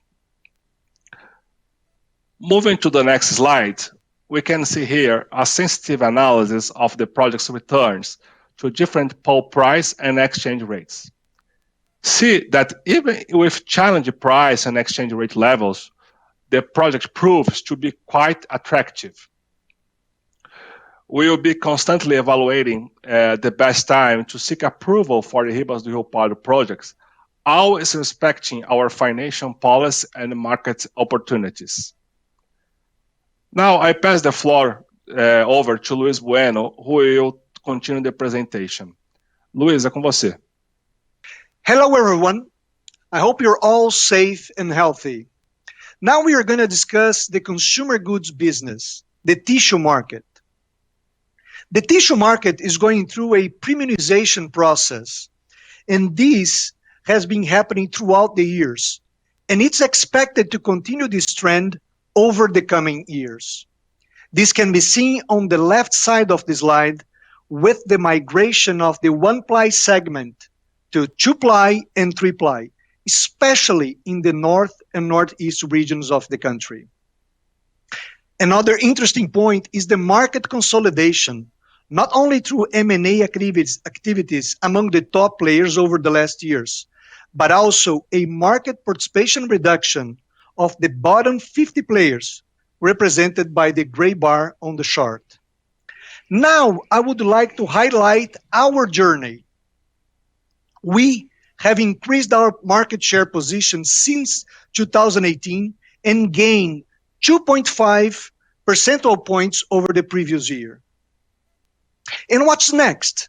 Moving to the next slide, we can see here a sensitive analysis of the project's returns to different pulp price and exchange rates. See that even with challenging price and exchange rate levels, the project proves to be quite attractive. We will be constantly evaluating the best time to seek approval for the Ribas do Rio Pardo projects, always respecting our financial policy and market opportunities. Now I pass the floor over to Luis Bueno, who will continue the presentation. Luis, é com você. Hello, everyone. I hope you're all safe and healthy. Now we are going to discuss the consumer goods business, the tissue market. The tissue market is going through a premiumization process, and this has been happening throughout the years, and it's expected to continue this trend over the coming years. This can be seen on the left side of the slide with the migration of the one-ply segment to two-ply and three-ply, especially in the north and northeast regions of the country. Another interesting point is the market consolidation, not only through M&A activities among the top players over the last years, but also a market participation reduction of the bottom 50 players, represented by the gray bar on the chart. Now, I would like to highlight our journey. We have increased our market share position since 2018 and gained 2.5 percentage points over the previous year. And what's next?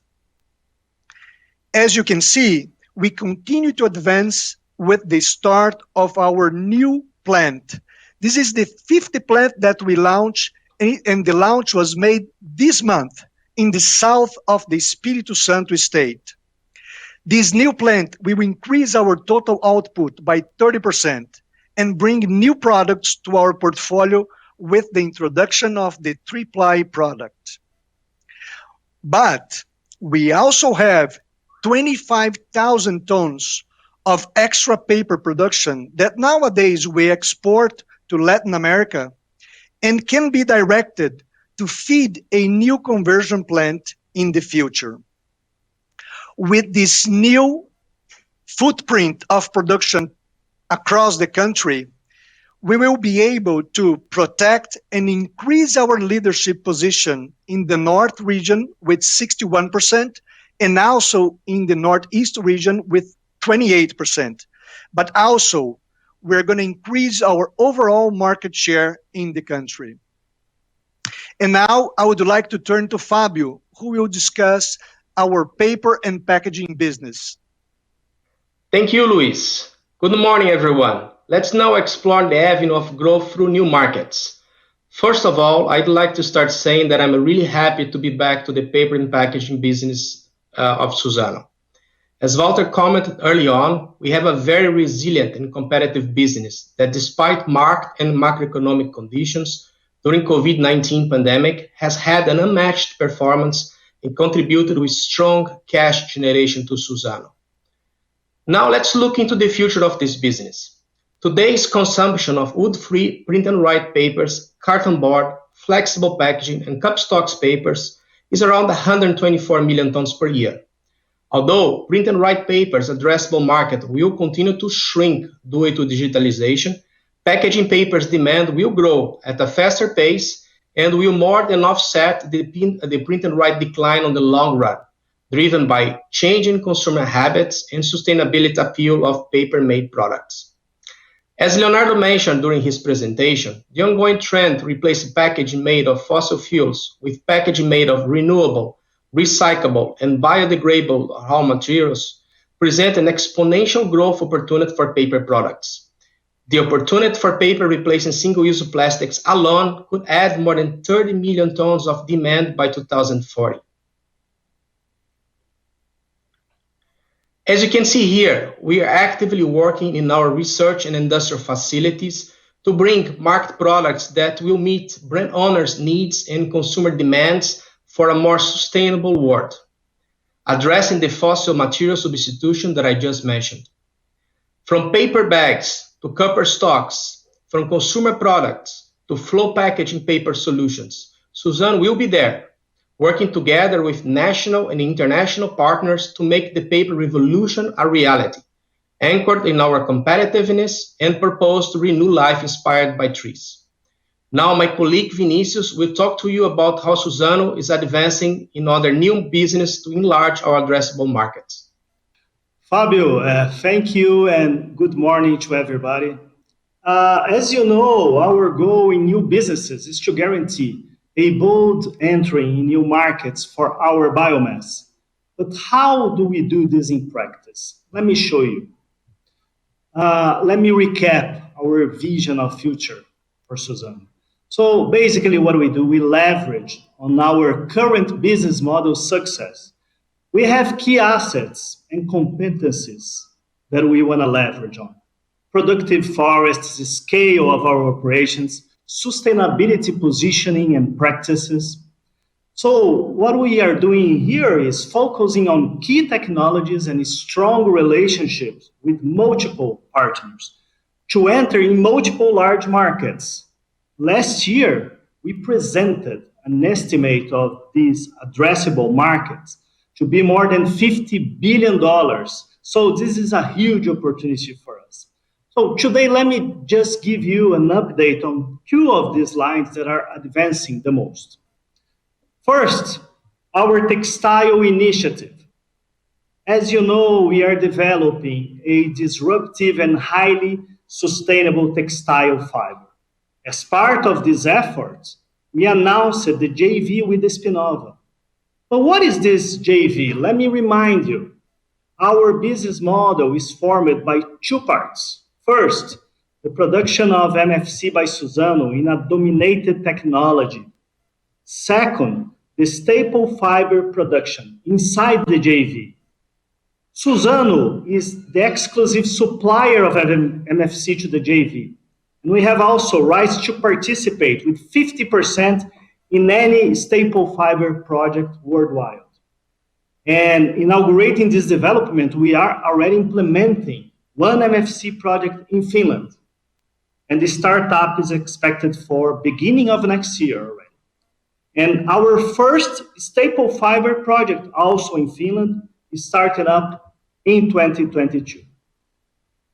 As you can see, we continue to advance with the start of our new plant. This is the 50th plant that we launched, and the launch was made this month in the south of the Espírito Santo state. This new plant will increase our total output by 30% and bring new products to our portfolio with the introduction of the three-ply product. But we also have 25,000 tons of extra paper production that nowadays we export to Latin America and can be directed to feed a new conversion plant in the future. With this new footprint of production across the country, we will be able to protect and increase our leadership position in the North region with 61% and also in the Northeast region with 28%. But also, we're going to increase our overall market share in the country. And now I would like to turn to Fabio, who will discuss our paper and packaging business. Thank you, Luis. Good morning, everyone. Let's now explore the avenue of growth through new markets. First of all, I'd like to start saying that I'm really happy to be back to the paper and packaging business of Suzano. As Walter commented early on, we have a very resilient and competitive business that, despite marked and macroeconomic conditions during COVID-19 pandemic, has had an unmatched performance and contributed with strong cash generation to Suzano. Now let's look into the future of this business. Today's consumption of wood-free print and write papers, carton board, flexible packaging, and cup stocks papers is around 124 million tons per year. Although print and write paper's addressable market will continue to shrink due to digitalization, packaging paper's demand will grow at a faster pace and will more than offset the print and write decline on the long run, driven by changing consumer habits and sustainability appeal of paper-made products. As Leonardo mentioned during his presentation, the ongoing trend to replace packaging made of fossil fuels with packaging made of renewable, recyclable, and biodegradable raw materials present an exponential growth opportunity for paper products. The opportunity for paper replacing single-use plastics alone could add more than 30 million tons of demand by 2040. As you can see here, we are actively working in our research and industrial facilities to bring market products that will meet brand owners' needs and consumer demands for a more sustainable world, addressing the fossil material substitution that I just mentioned. From paper bags to copper stocks, from consumer products to flow packaging paper solutions, Suzano will be there, working together with national and international partners to make the paper revolution a reality, anchored in our competitiveness and purpose to renew life inspired by trees. Now, my colleague Vinicius will talk to you about how Suzano is advancing in other new business to enlarge our addressable markets. Fabio, thank you and good morning to everybody. As you know, our goal in new businesses is to guarantee a bold entry in new markets for our biomass. But how do we do this in practice? Let me show you. Let me recap our vision of future for Suzano. So basically what we do, we leverage on our current business model success. We have key assets and competencies that we want to leverage on. Productive forests, the scale of our operations, sustainability positioning and practices. So what we are doing here is focusing on key technologies and strong relationships with multiple partners to enter in multiple large markets. Last year, we presented an estimate of these addressable markets to be more than $50 billion. So this is a huge opportunity for us. So today, let me just give you an update on two of these lines that are advancing the most. First, our textile initiative. As you know, we are developing a disruptive and highly sustainable textile fiber. As part of this effort, we announced the JV with Espinova. But what is this JV? Let me remind you. Our business model is formed by two parts. First, the production of MFC by Suzano in a dominated technology. Second, the staple fiber production inside the JV. Suzano is the exclusive supplier of MFC to the JV. And we have also rights to participate with 50% in any staple fiber project worldwide. And inaugurating this development, we are already implementing one MFC project in Finland. And the startup is expected for beginning of next year already. And our first staple fiber project, also in Finland, is starting up in 2022.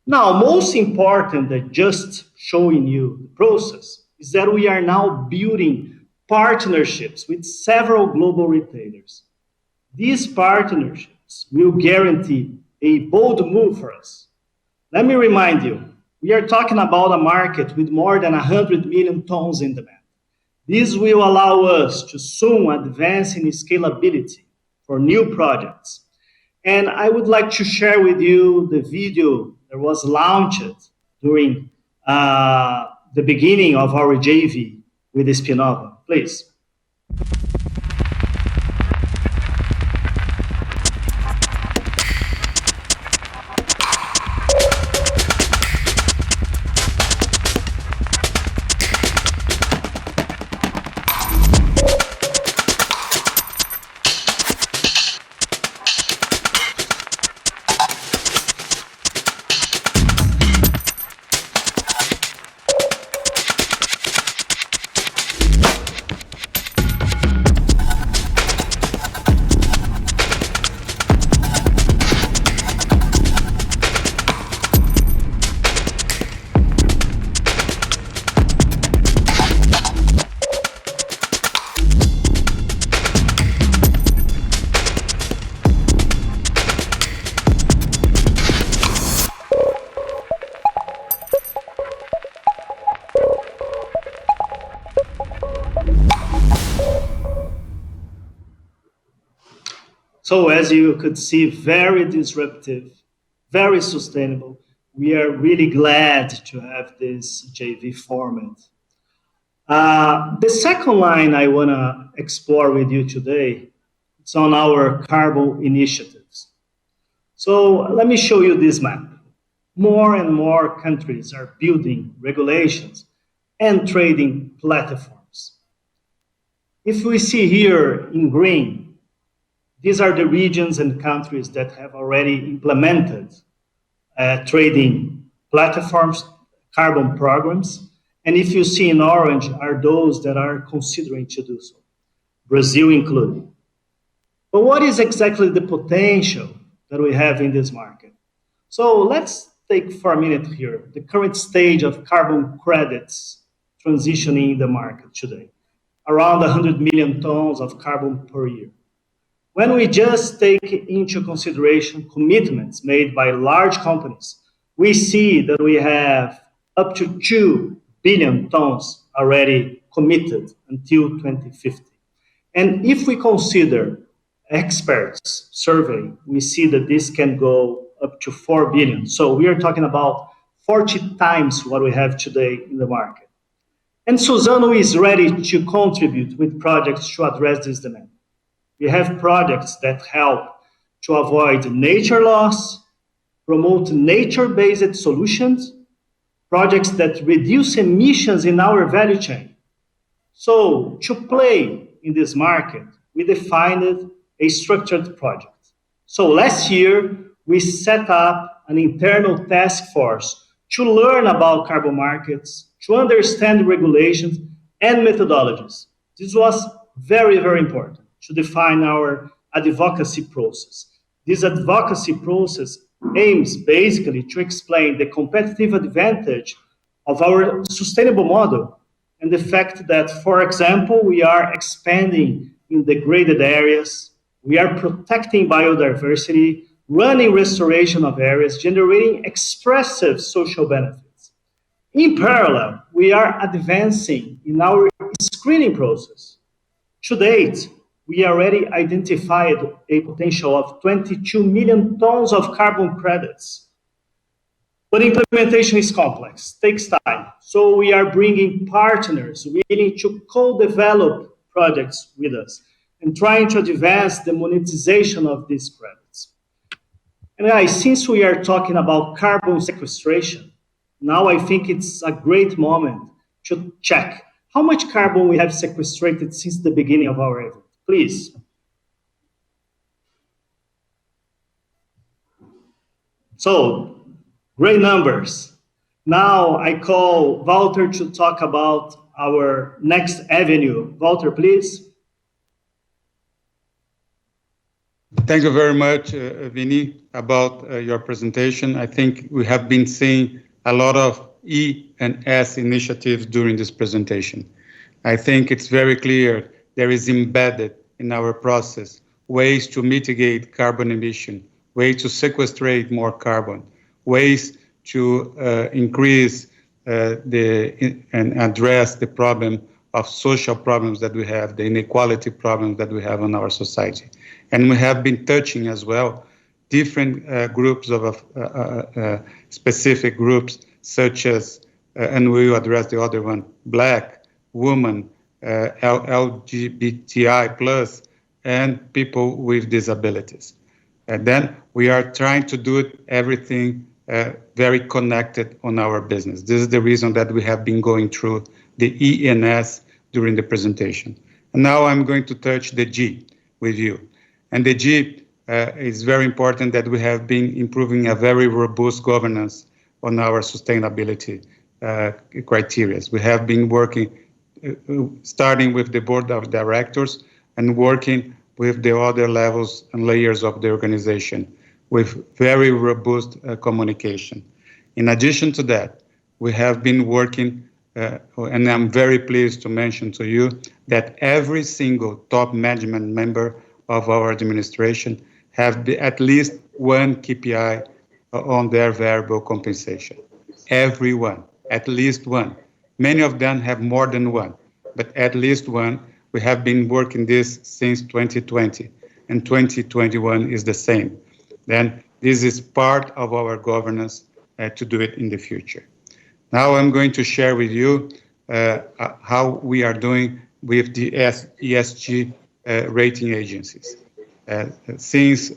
Now, most important than just showing you the process is that we are now building partnerships with several global retailers. These partnerships will guarantee a bold move for us. Let me remind you, we are talking about a market with more than 100 million tons in demand. This will allow us to soon advance in scalability for new projects. And I would like to share with you the video that was launched during the beginning of our JV with Espinova. Please. So as you could see, very disruptive, very sustainable. We are really glad to have this JV format. The second line I want to explore with you today, it's on our carbon initiatives. So let me show you this map. More and more countries are building regulations and trading platforms. If we see here in green, these are the regions and countries that have already implemented trading platforms, carbon programs. And if you see in orange are those that are considering to do so, Brazil included. But what is exactly the potential that we have in this market? So let's take for a minute here the current stage of carbon credits transitioning in the market today, around 100 million tons of carbon per year. When we just take into consideration commitments made by large companies, we see that we have up to 2 billion tons already committed until 2050. And if we consider experts survey, we see that this can go up to 4 billion. So we are talking about 40 times what we have today in the market. And Suzano is ready to contribute with projects to address this demand. We have projects that help to avoid nature loss, promote nature-based solutions, projects that reduce emissions in our value chain. So to play in this market, we defined a structured project. So last year, we set up an internal task force to learn about carbon markets, to understand regulations and methodologies. This was very, very important to define our advocacy process. This advocacy process aims basically to explain the competitive advantage of our sustainable model and the fact that, for example, we are expanding in degraded areas, we are protecting biodiversity, running restoration of areas, generating expressive social benefits. In parallel, we are advancing in our screening process. To date, we already identified a potential of 22 million tons of carbon credits. But implementation is complex, takes time. So we are bringing partners willing to co-develop projects with us and trying to advance the monetization of these credits. And guys, since we are talking about carbon sequestration, now I think it's a great moment to check how much carbon we have sequestrated since the beginning of our event. Please. So, great numbers. Now I call Walter to talk about our next avenue. Walter, please. Thank you very much, Vinny, about your presentation. I think we have been seeing a lot of E and S initiatives during this presentation. I think it's very clear there is embedded in our process ways to mitigate carbon emission, ways to sequestrate more carbon, ways to increase and address the problem of social problems that we have, the inequality problems that we have in our society. And we have been touching as well different groups of specific groups, such as, and we will address the other one, Black, women, LGBTI plus, and people with disabilities. And then we are trying to do everything very connected on our business. This is the reason that we have been going through the E and S during the presentation. And now I'm going to touch the G with you. And the G is very important that we have been improving a very robust governance on our sustainability criteria. We have been working, starting with the board of directors and working with the other levels and layers of the organization with very robust communication. In addition to that, we have been working, and I'm very pleased to mention to you that every single top management member of our administration have at least one KPI on their variable compensation. Everyone, at least one. Many of them have more than one, but at least one. We have been working this since 2020. and 2021 is the same. Then this is part of our governance to do it in the future. Now I'm going to share with you how we are doing with the ESG rating agencies. Since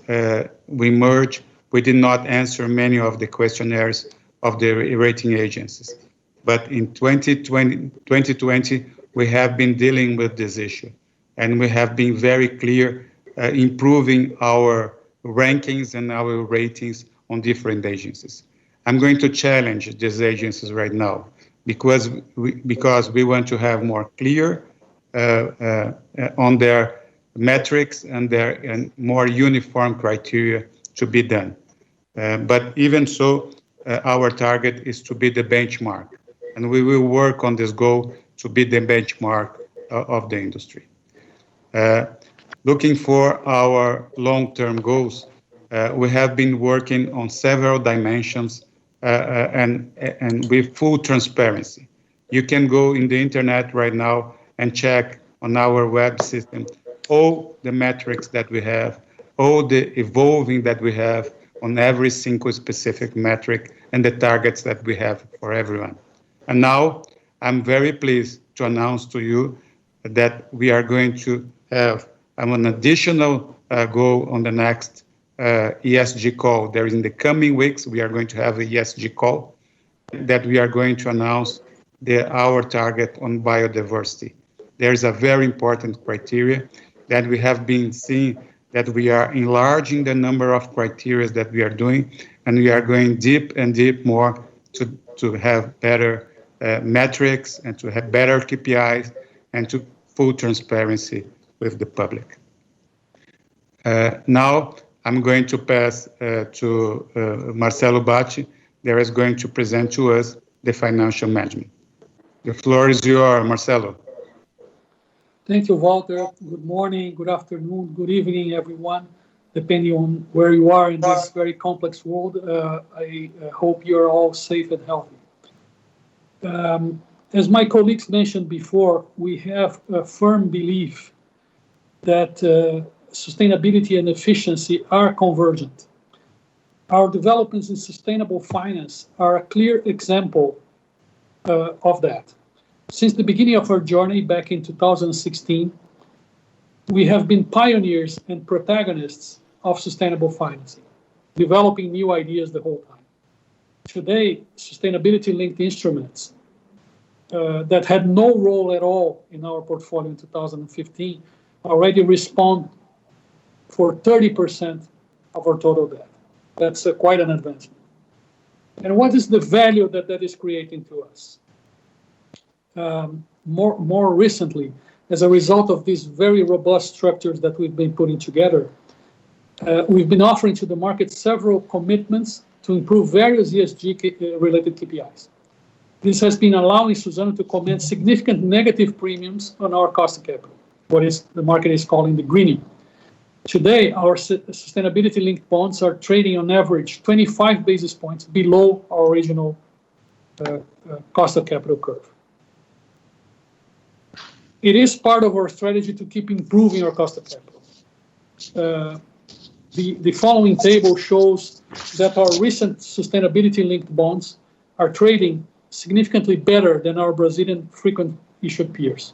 we merged, we did not answer many of the questionnaires of the rating agencies. But in 2020, we have been dealing with this issue. And we have been very clear improving our rankings and our ratings on different agencies. I'm going to challenge these agencies right now because we want to have more clear on their metrics and more uniform criteria to be done. But even so, our target is to be the benchmark, and we will work on this goal to be the benchmark of the industry. Looking for our long-term goals, we have been working on several dimensions and with full transparency. You can go in the internet right now and check on our web system all the metrics that we have, all the evolving that we have on every single specific metric and the targets that we have for everyone. And now I'm very pleased to announce to you that we are going to have an additional goal on the next ESG call. There is in the coming weeks, we are going to have a ESG call that we are going to announce our target on biodiversity. There's a very important criteria that we have been seeing that we are enlarging the number of criteria that we are doing, and we are going deep and deep more to have better metrics and to have better KPIs and to full transparency with the public. Now I'm going to pass to Marcelo Bacci, that is going to present to us the financial management. The floor is yours, Marcelo. Thank you, Walter. Good morning, good afternoon, good evening, everyone, depending on where you are in this very complex world. I hope you're all safe and healthy. As my colleagues mentioned before, we have a firm belief that sustainability and efficiency are convergent. Our developments in sustainable finance are a clear example of that. Since the beginning of our journey back in 2016, we have been pioneers and protagonists of sustainable financing, developing new ideas the whole time. Today, sustainability-linked instruments that had no role at all in our portfolio in 2015 already respond for 30% of our total debt. That's quite an advancement. And what is the value that that is creating to us? More recently, as a result of these very robust structures that we've been putting together, we've been offering to the market several commitments to improve various ESG-related KPIs. This has been allowing Suzano to command significant negative premiums on our cost of capital, what is the market is calling the greening. Today, our sustainability-linked bonds are trading on average 25 basis points below our original cost of capital curve. It is part of our strategy to keep improving our cost of capital. The following table shows that our recent sustainability-linked bonds are trading significantly better than our Brazilian frequent issued peers.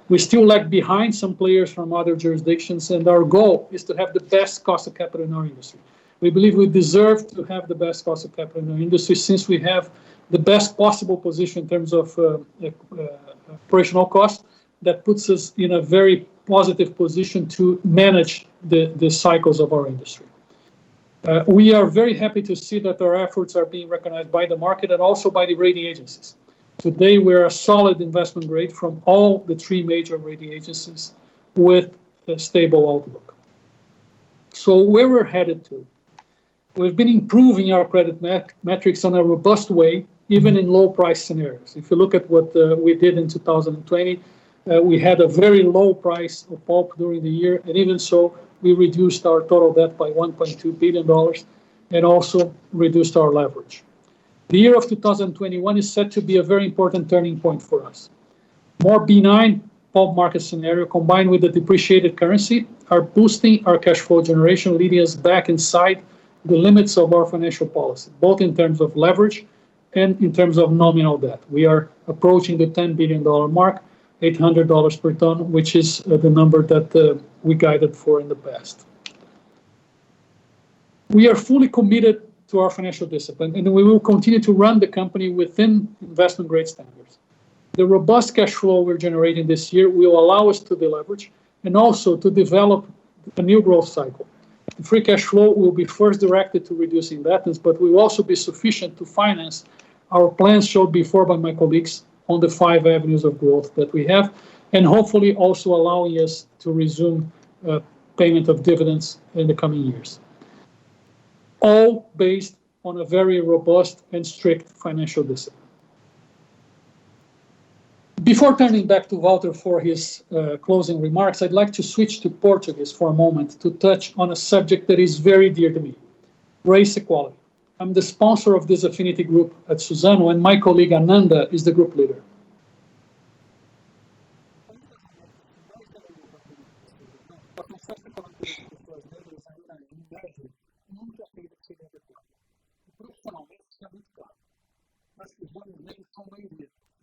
We still lag behind some players from other jurisdictions, and our goal is to have the best cost of capital in our industry. We believe we deserve to have the best cost of capital in our industry since we have the best possible position in terms of operational cost that puts us in a very positive position to manage the cycles of our industry. We are very happy to see that our efforts are being recognized by the market and also by the rating agencies. Today, we're a solid investment grade from all the three major rating agencies with a stable outlook. So where we're headed to, we've been improving our credit metrics in a robust way, even in low price scenarios. If you look at what we did in 2020, we had a very low price of pulp during the year, and even so, we reduced our total debt by $1.2 billion and also reduced our leverage. The year of 2021 is set to be a very important turning point for us. More benign pulp market scenario, combined with the depreciated currency, are boosting our cash flow generation, leading us back inside the limits of our financial policy, both in terms of leverage and in terms of nominal debt. We are approaching the $10 billion mark, $800 per ton, which is the number that we guided for in the past. We are fully committed to our financial discipline, and we will continue to run the company within investment-grade standards. The robust cash flow we're generating this year will allow us to deleverage and also to develop a new growth cycle. The free cash flow will be first directed to reducing indebtedness, but will also be sufficient to finance our plans showed before by my colleagues on the 5 avenues of growth that we have, and hopefully also allowing us to resume payment of dividends in the coming years. All based on a very robust and strict financial discipline. Before turning back to Walter for his closing remarks, I'd like to switch to Portuguese for a moment to touch on a subject that is very dear to me, race equality. I'm the sponsor of this affinity group at Suzano, and my colleague Ananda is the group leader.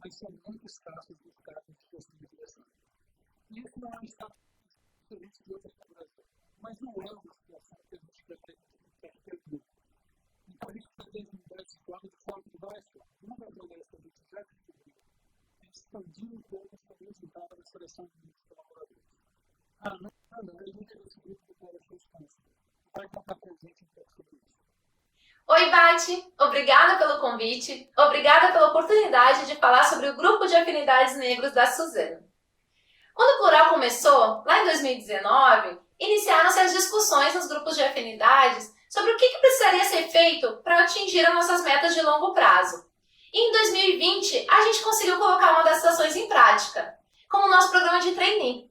Mas são muito escassos dos cargos de posto de direção. E isso não é um estado diferente de outras Brasil, mas não é uma situação que a gente quer ter. Então, a gente pretende mudar esse quadro de forma que vai ser uma das maneiras que a gente já descobriu é expandir um pouco essa velocidade da seleção de colaboradores. A Ana é líder desse grupo de coleções câncer. Vai contar com a gente um pouco sobre isso. Oi, Bati! Obrigada pelo convite, obrigada pela oportunidade de falar sobre o grupo de afinidades negros da Suzano. Quando o Plural começou, lá em 2019, iniciaram-se as discussões nos grupos de afinidades sobre o que precisaria ser feito para atingir as nossas metas de longo prazo. E em 2020, a gente conseguiu colocar uma dessas ações em prática, como o nosso programa de trainee,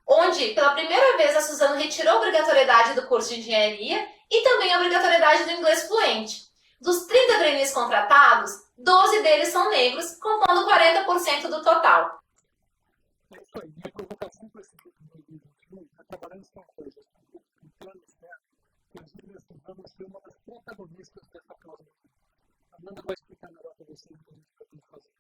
onde, pela primeira vez, a Suzano retirou a obrigatoriedade do curso de engenharia e também a obrigatoriedade do inglês fluente. Dos 30 trainees contratados, 12 deles são negros, compondo 40% do total. É isso aí. Minha provocação para esse grupo de 2021 é trabalhando com coisas, com planos, que as líderes vão ser uma das protagonistas dessa causa. A Amanda vai explicar melhor para vocês o que a gente pretende fazer.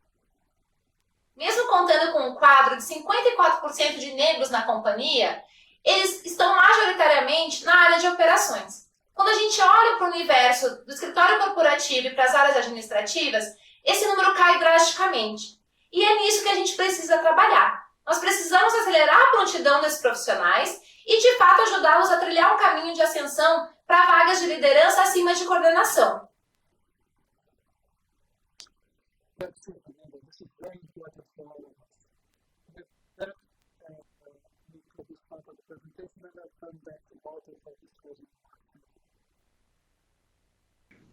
Mesmo contando com um quadro de 54% de negros na companhia, eles estão majoritariamente na área de operações. Quando a gente olha para o universo do escritório corporativo e para as áreas administrativas, esse número cai drasticamente. E é nisso que a gente precisa trabalhar. Nós precisamos acelerar a prontidão desses profissionais e, de fato, ajudá-los a trilhar um caminho de ascensão para vagas de liderança acima de coordenação.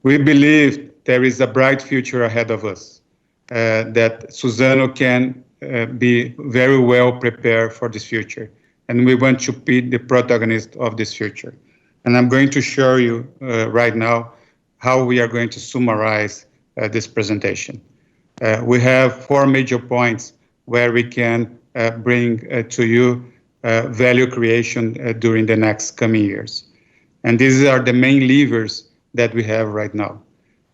We believe there is a bright future ahead of us, that Suzano can be very well prepared for this future. And we want to be the protagonist of this future. And I'm going to show you right now how we are going to summarize this presentation. We have 4 major points where we can bring to you value creation during the next coming years. And these are the main levers that we have right now.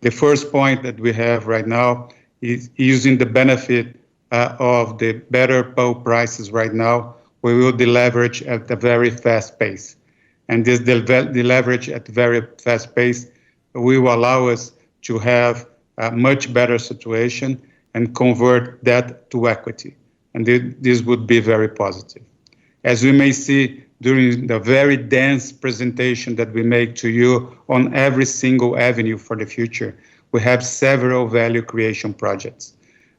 The first point that we have right now is using the benefit of the better pulp prices right now, we will deleverage at a very fast pace. And this deleverage at a very fast pace will allow us to have a much better situation and convert that to equity. And this would be very positive. As we may see during the very dense presentation that we make to you on every single avenue for the future, we have several value creation projects.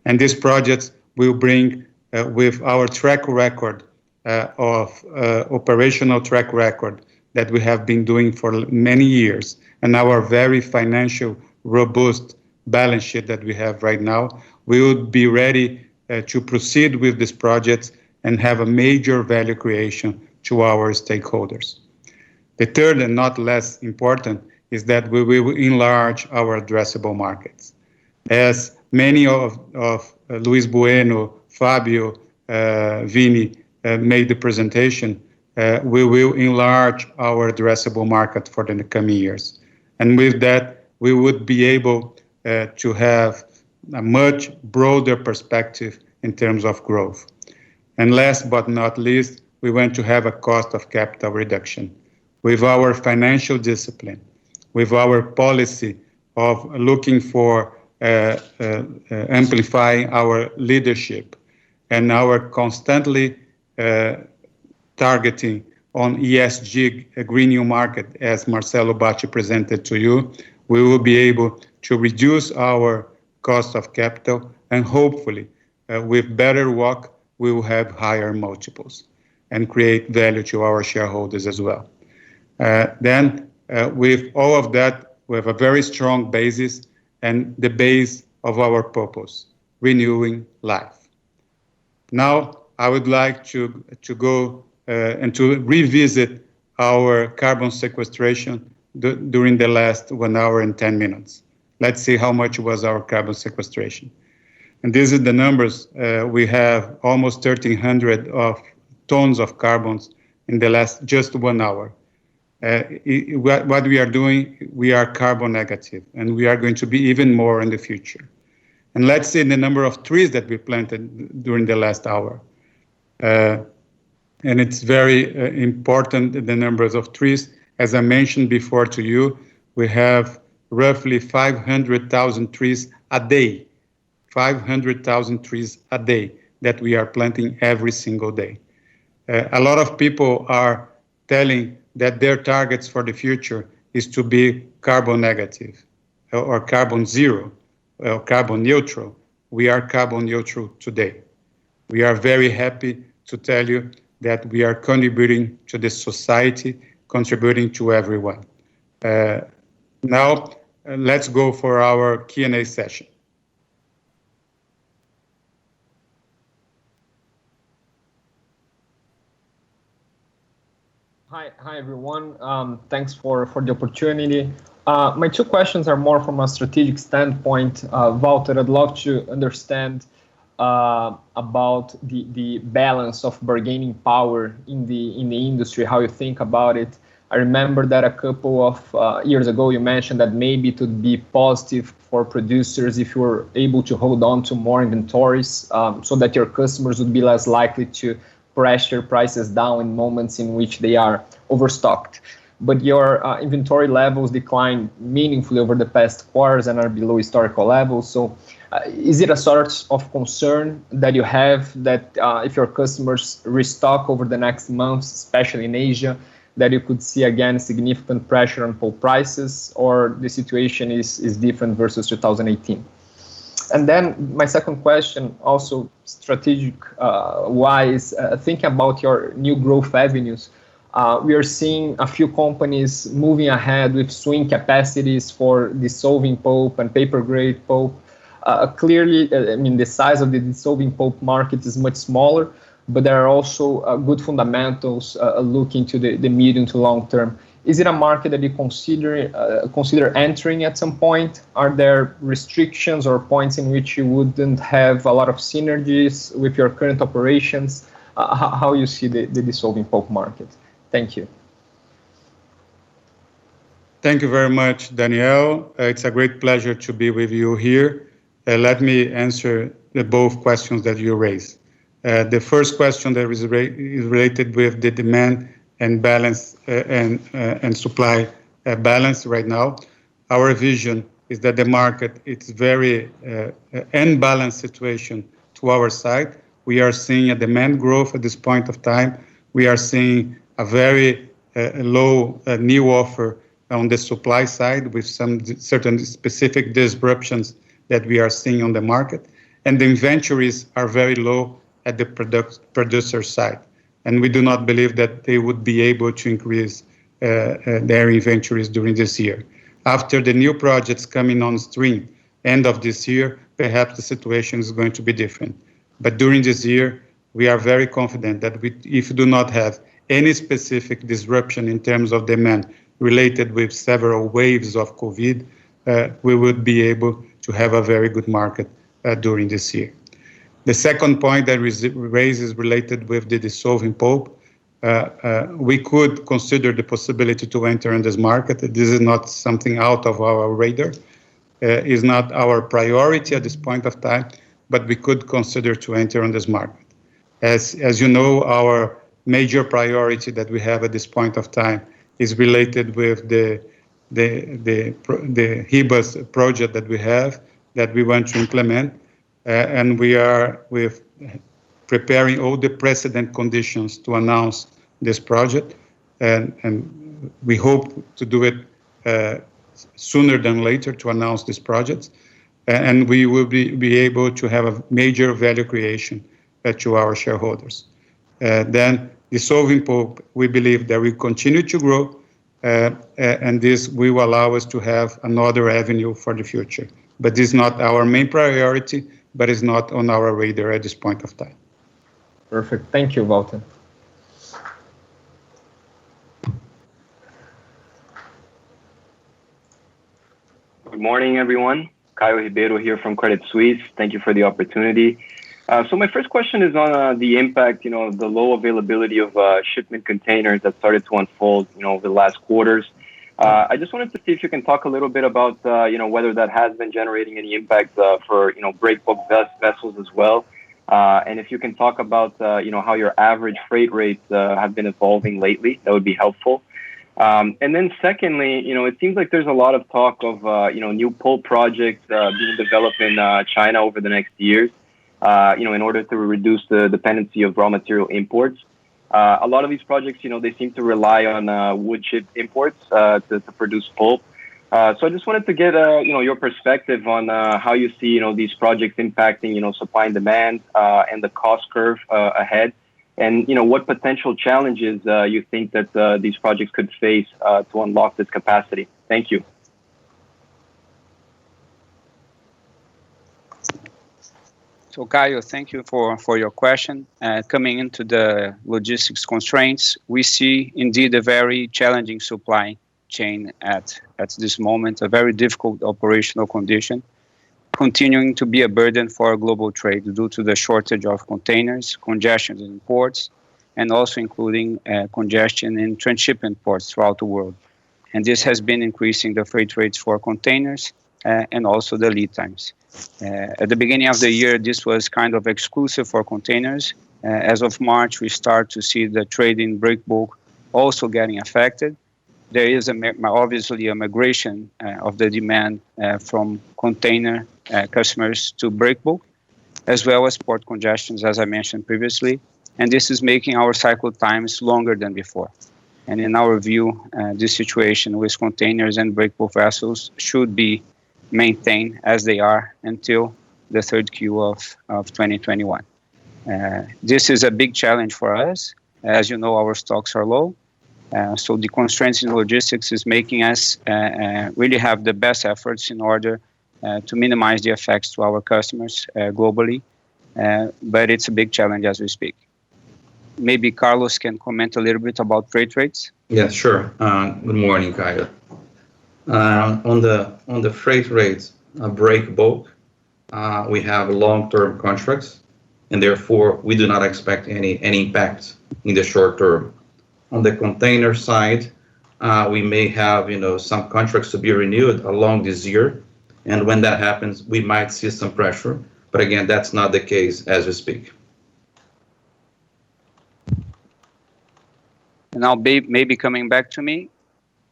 And these projects will bring, with our track record of operational track record that we have been doing for many years, and our very financial robust balance sheet that we have right now, we would be ready to proceed with these projects and have a major value creation to our stakeholders. The third and not less important is that we will enlarge our addressable markets. As many of Luis Bueno, Fabio, Vini made the presentation, we will enlarge our addressable market for the coming years. And with that, we would be able to have a much broader perspective in terms of growth. And last but not least, we want to have a cost of capital reduction. With our financial discipline, with our policy of looking for amplifying our leadership, and our constantly targeting on ESG, a green new market, as Marcelo Bacci presented to you, we will be able to reduce our cost of capital, and hopefully, with better work, we will have higher multiples and create value to our shareholders as well. Then, with all of that, we have a very strong basis and the base of our purpose, renewing life. Now, I would like to go and to revisit our carbon sequestration during the last 1 hour and 10 minutes. Let's see how much was our carbon sequestration. And these are the numbers. We have almost 1,300 of tons of carbons in the last just 1 hour. What we are doing, we are carbon negative, and we are going to be even more in the future. And let's see the number of trees that we planted during the last hour. And it's very important, the numbers of trees. As I mentioned before to you, we have roughly 500,000 trees a day, 500,000 trees a day that we are planting every single day. A lot of people are telling that their targets for the future is to be carbon negative or carbon zero or carbon neutral. We are carbon neutral today. We are very happy to tell you that we are contributing to the society, contributing to everyone. Now, let's go for our Q&A session. Hi everyone. Thanks for the opportunity. My two questions are more from a strategic standpoint. Walter, I'd love to understand about the balance of bargaining power in the industry, how you think about it. I remember that a couple of years ago you mentioned that maybe it would be positive for producers if you were able to hold on to more inventories so that your customers would be less likely to pressure prices down in moments in which they are overstocked. But your inventory levels declined meaningfully over the past quarters and are below historical levels. So is it a sort of concern that you have that if your customers restock over the next months, especially in Asia, that you could see again significant pressure on pulp prices, or the situation is different versus 2018? And then my second question, also strategic wise, thinking about your new growth avenues, we are seeing a few companies moving ahead with swing capacities for dissolving pulp and paper grade pulp. Clearly, I mean, the size of the dissolving pulp market is much smaller, but there are also good fundamentals looking to the medium to long term. Is it a market that you consider entering at some point? Are there restrictions or points in which you wouldn't have a lot of synergies with your current operations? How you see the dissolving pulp market? Thank you. Thank you very much, Daniel. It's a great pleasure to be with you here. Let me answer both questions that you raised. The first question that is related with the demand and balance and supply balance right now. Our vision is that the market it's very unbalanced situation to our side. We are seeing a demand growth at this point of time. We are seeing a very low new offer on the supply side with some certain specific disruptions that we are seeing on the market. And the inventories are very low at the producer side. And we do not believe that they would be able to increase their inventories during this year. After the new projects coming on stream, end of this year, perhaps the situation is going to be different. But during this year, we are very confident that if we do not have any specific disruption in terms of demand related with several waves of COVID, we would be able to have a very good market during this year. The second point that raises related with the dissolving pulp. We could consider the possibility to enter in this market. This is not something out of our radar. Is not our priority at this point of time, but we could consider to enter on this market. As you know, our major priority that we have at this point of time is related with the HIBAS project that we have that we want to implement, and we are preparing all the precedent conditions to announce this project, and we hope to do it sooner than later to announce these projects, and we will be able to have a major value creation to our shareholders. Then dissolving pulp, we believe that we continue to grow, and this will allow us to have another avenue for the future. But this is not our main priority, but it's not on our radar at this point of time. Perfect. Thank you, Walter. Good morning, everyone. Caio Ribeiro here from Credit Suisse. Thank you for the opportunity. So my first question is on the impact, the low availability of shipment containers that started to unfold, over the last quarters. I just wanted to see if you can talk a little bit about, whether that has been generating any impact for, breakbulk vessels as well. And if you can talk about, how your average freight rates have been evolving lately, that would be helpful. And then secondly, it seems like there's a lot of talk of, new pulp projects being developed in China over the next years, in order to reduce the dependency of raw material imports. A lot of these projects, they seem to rely on wood chip imports to produce pulp. So I just wanted to get, your perspective on how you see, these projects impacting, supply and demand and the cost curve ahead. And, what potential challenges you think that these projects could face to unlock this capacity? Thank you. So, Caio, thank you for your question. Coming into the logistics constraints, we see indeed a very challenging supply chain at this moment, a very difficult operational condition, continuing to be a burden for global trade due to the shortage of containers, congestion in ports, and also including congestion in transshipment ports throughout the world. And this has been increasing the freight rates for containers and also the lead times. At the beginning of the year, this was kind of exclusive for containers. As of March, we start to see the trade in breakbulk also getting affected. There is obviously a migration of the demand from container customers to breakbulk, as well as port congestions, as I mentioned previously. And this is making our cycle times longer than before. And in our view, this situation with containers and breakbulk vessels should be maintained as they are until the third Q of 2021. This is a big challenge for us. As you know, our stocks are low. So the constraints in logistics is making us really have the best efforts in order to minimize the effects to our customers globally. But it's a big challenge as we speak. Maybe Carlos can comment a little bit about freight rates. Yeah, sure. Good morning, Caio. On the freight rates, breakbulk, we have long-term contracts, and therefore we do not expect any impact in the short term. On the container side, we may have some contracts to be renewed along this year, and when that happens, we might see some pressure. But again, that's not the case as we speak. Now, maybe coming back to me,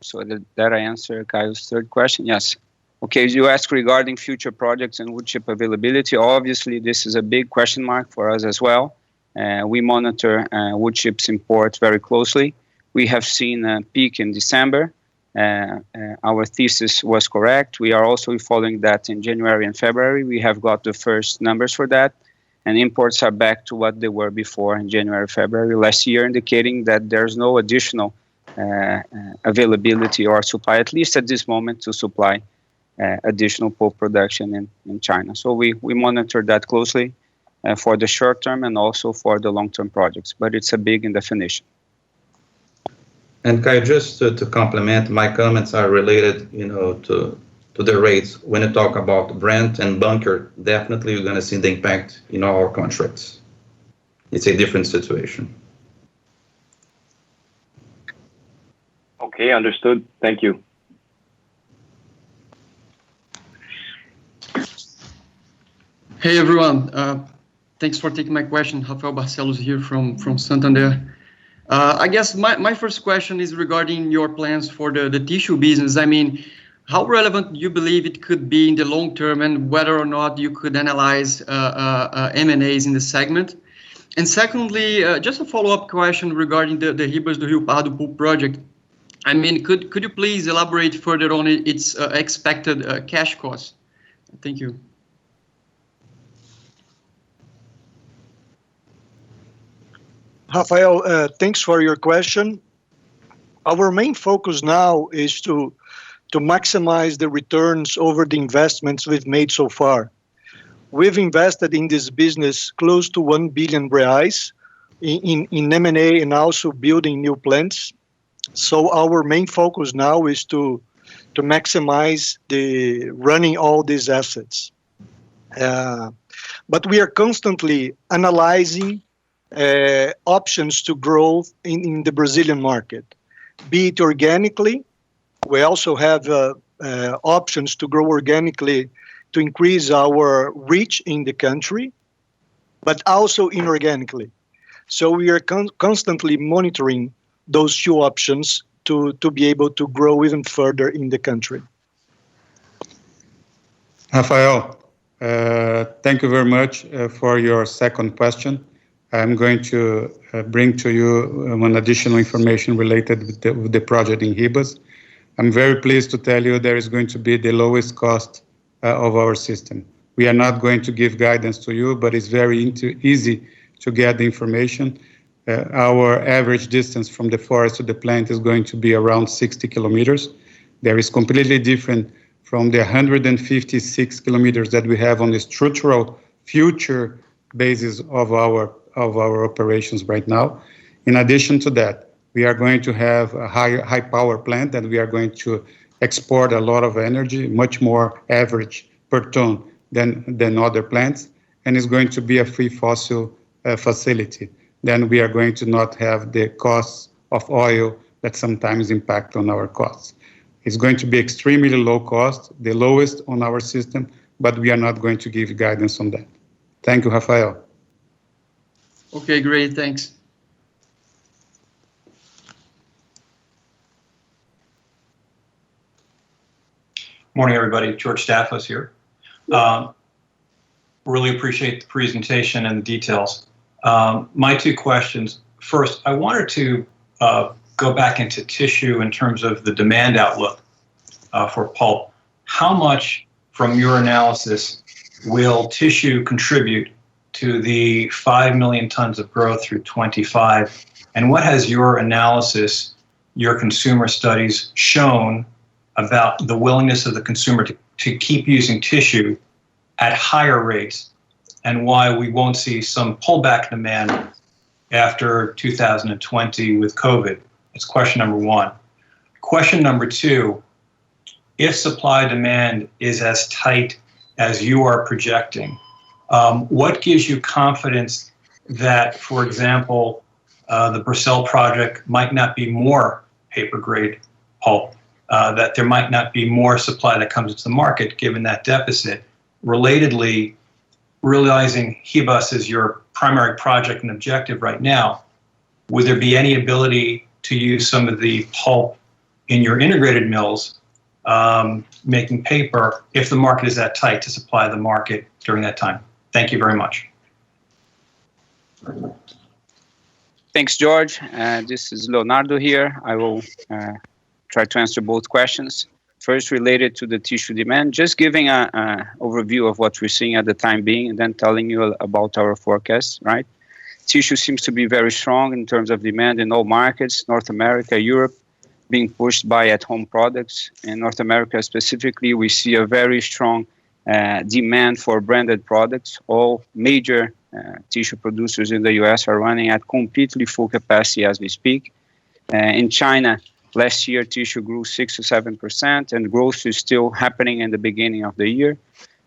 so that I answer Caio's third question. Yes. Okay, you asked regarding future projects and wood chip availability. Obviously, this is a big question mark for us as well. We monitor wood chips import very closely. We have seen a peak in December. Our thesis was correct. We are also following that in January and February. We have got the first numbers for that. And imports are back to what they were before in January, February last year, indicating that there's no additional availability or supply, at least at this moment, to supply additional pulp production in China. So we monitor that closely for the short term and also for the long-term projects, but it's a big indefinition. And Caio, just to complement, my comments are related, to to the rates. When you talk about Brent and bunker, definitely you're going to see the impact in our contracts. It's a different situation. Okay, understood. Thank you. Hey everyone, thanks for taking my question. Rafael Barcelos here from Santander. I guess my first question is regarding your plans for the tissue business. I mean, how relevant do you believe it could be in the long term, and whether or not you could analyze M&As in the segment? And secondly, just a follow-up question regarding the Ribas do Rio Pardo pulp project. I mean, could you please elaborate further on its expected cash costs? Thank you. Rafael, thanks for your question. Our main focus now is to maximize the returns over the investments we've made so far. We've invested in this business close to 1 billion reais in M&A and also building new plants. So our main focus now is to maximize the running all these assets. But we are constantly analyzing options to grow in the Brazilian market, be it organically. We also have options to grow organically to increase our reach in the country, but also inorganically. So we are constantly monitoring those two options to be able to grow even further in the country. Rafael, thank you very much for your second question. I'm going to bring to you one additional information related with the project in Ribas. I'm very pleased to tell you there is going to be the lowest cost of our system. We are not going to give guidance to you, but it's very easy to get the information. Our average distance from the forest to the plant is going to be around 60 kilometers. There is completely different from the 156 kilometers that we have on the structural future basis of our operations right now. In addition to that, we are going to have a high power plant, and we are going to export a lot of energy, much more average per ton than other plants, and it's going to be a free fossil facility. Then we are going to not have the costs of oil that sometimes impact on our costs. It's going to be extremely low cost, the lowest on our system, but we are not going to give guidance on that. Thank you, Rafael. Okay, great, thanks. Morning, everybody. George Staphos here. Really appreciate the presentation and the details. My two questions. First, I wanted to go back into tissue in terms of the demand outlook for pulp. How much, from your analysis, will tissue contribute to the 5 million tons of growth through 25? And what has your analysis, your consumer studies shown about the willingness of the consumer to keep using tissue at higher rates, and why we won't see some pullback demand after 2020 with COVID? That's question number one. Question number two, if supply demand is as tight as you are projecting, what gives you confidence that, for example, the Brazil project might not be more paper grade pulp, that there might not be more supply that comes into the market given that deficit? Relatedly, realizing Ribas is your primary project and objective right now, would there be any ability to use some of the pulp in your integrated mills making paper if the market is that tight to supply the market during that time? Thank you very much. Thanks, George. This is Leonardo here. I will try to answer both questions. First, related to the tissue demand, just giving an overview of what we're seeing at the time being, and then telling you about our forecast, right? Tissue seems to be very strong in terms of demand in all markets, North America, Europe, being pushed by at-home products. In North America specifically, we see a very strong demand for branded products. All major tissue producers in the US are running at completely full capacity as we speak. In China, Last year, tissue grew 6 to 7%, and growth is still happening in the beginning of the year.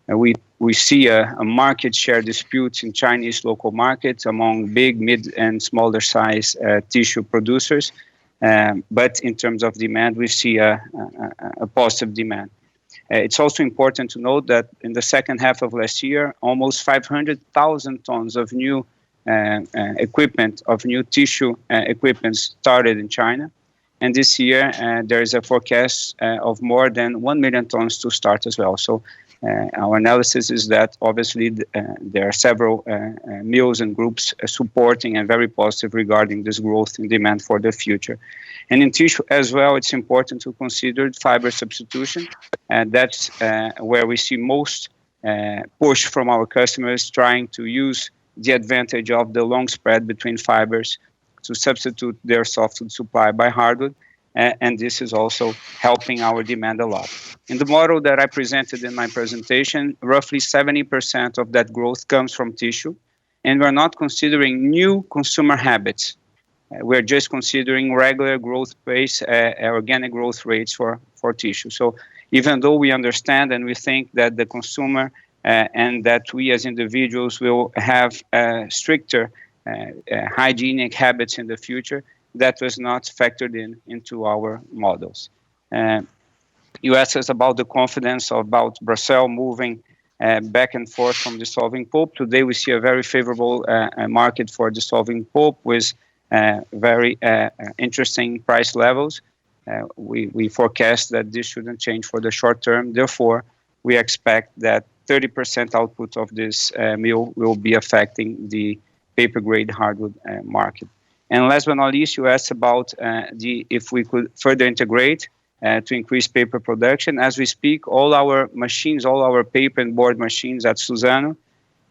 We see a market share dispute in Chinese local markets among big, mid, and smaller size tissue producers. But in terms of demand, we see a positive demand. It's also important to note that in the second half of last year, almost 500,000 tons of new equipment, of new tissue equipment started in China. And this year, there is a forecast of more than 1 million tons to start as well. So our analysis is that obviously there are several mills and groups supporting and very positive regarding this growth in demand for the future. And in tissue as well, it's important to consider fiber substitution. And that's where we see most push from our customers trying to use the advantage of the long spread between fibers to substitute their softwood supply by hardwood. And this is also helping our demand a lot. In the model that I presented in my presentation, roughly 70% of that growth comes from tissue. And we're not considering new consumer habits. We're just considering regular growth pace, organic growth rates for tissue. So even though we understand and we think that the consumer and that we as individuals will have stricter hygienic habits in the future, that was not factored into our models. You asked us about the confidence about Brazil moving back and forth from dissolving pulp. Today we see a very favorable market for dissolving pulp with very interesting price levels. We forecast that this shouldn't change for the short term. Therefore, we expect that 30% output of this mill will be affecting the paper grade hardwood market. And last but not least, you asked about if we could further integrate to increase paper production. As we speak, all our machines, all our paper and board machines at Suzano,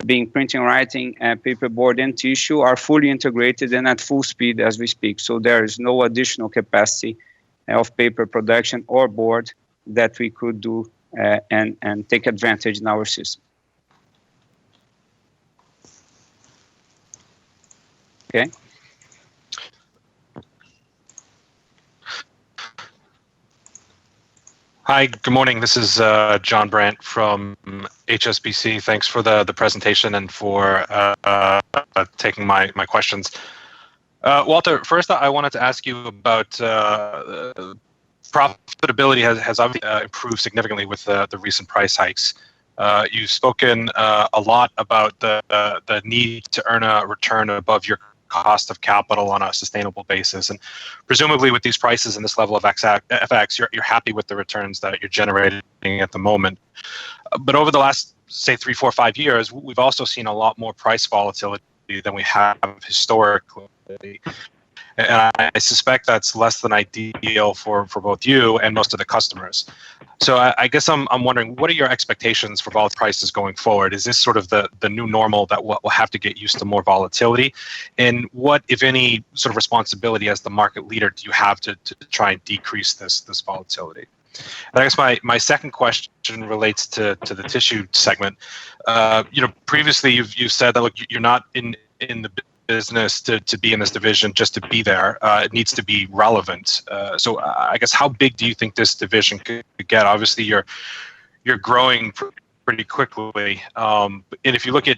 being printing, writing, paper board and tissue, are fully integrated and at full speed as we speak. So there is no additional capacity of paper production or board that we could do and take advantage in our system. Okay. Hi, good morning. This is John Brandt from HSBC. Thanks for the presentation and for taking my questions. Walter, first I wanted to ask you about profitability has obviously improved significantly with the recent price hikes. You've spoken a lot about the need to earn a return above your cost of capital on a sustainable basis, and presumably with these prices and this level of FX, you're happy with the returns that you're generating at the moment. But over the last, say, 3, 4, 5 years, we've also seen a lot more price volatility than we have historically. And I suspect that's less than ideal for both you and most of the customers. So I guess I'm wondering, what are your expectations for volatile prices going forward? Is this sort of the new normal that we'll have to get used to more volatility? And what, if any, sort of responsibility as the market leader do you have to try and decrease this volatility? And I guess my second question relates to the tissue segment. Previously you've said that, look, you're not in the business to be in this division just to be there. It needs to be relevant. So I guess how big do you think this division could get? Obviously, you're growing pretty quickly. And if you look at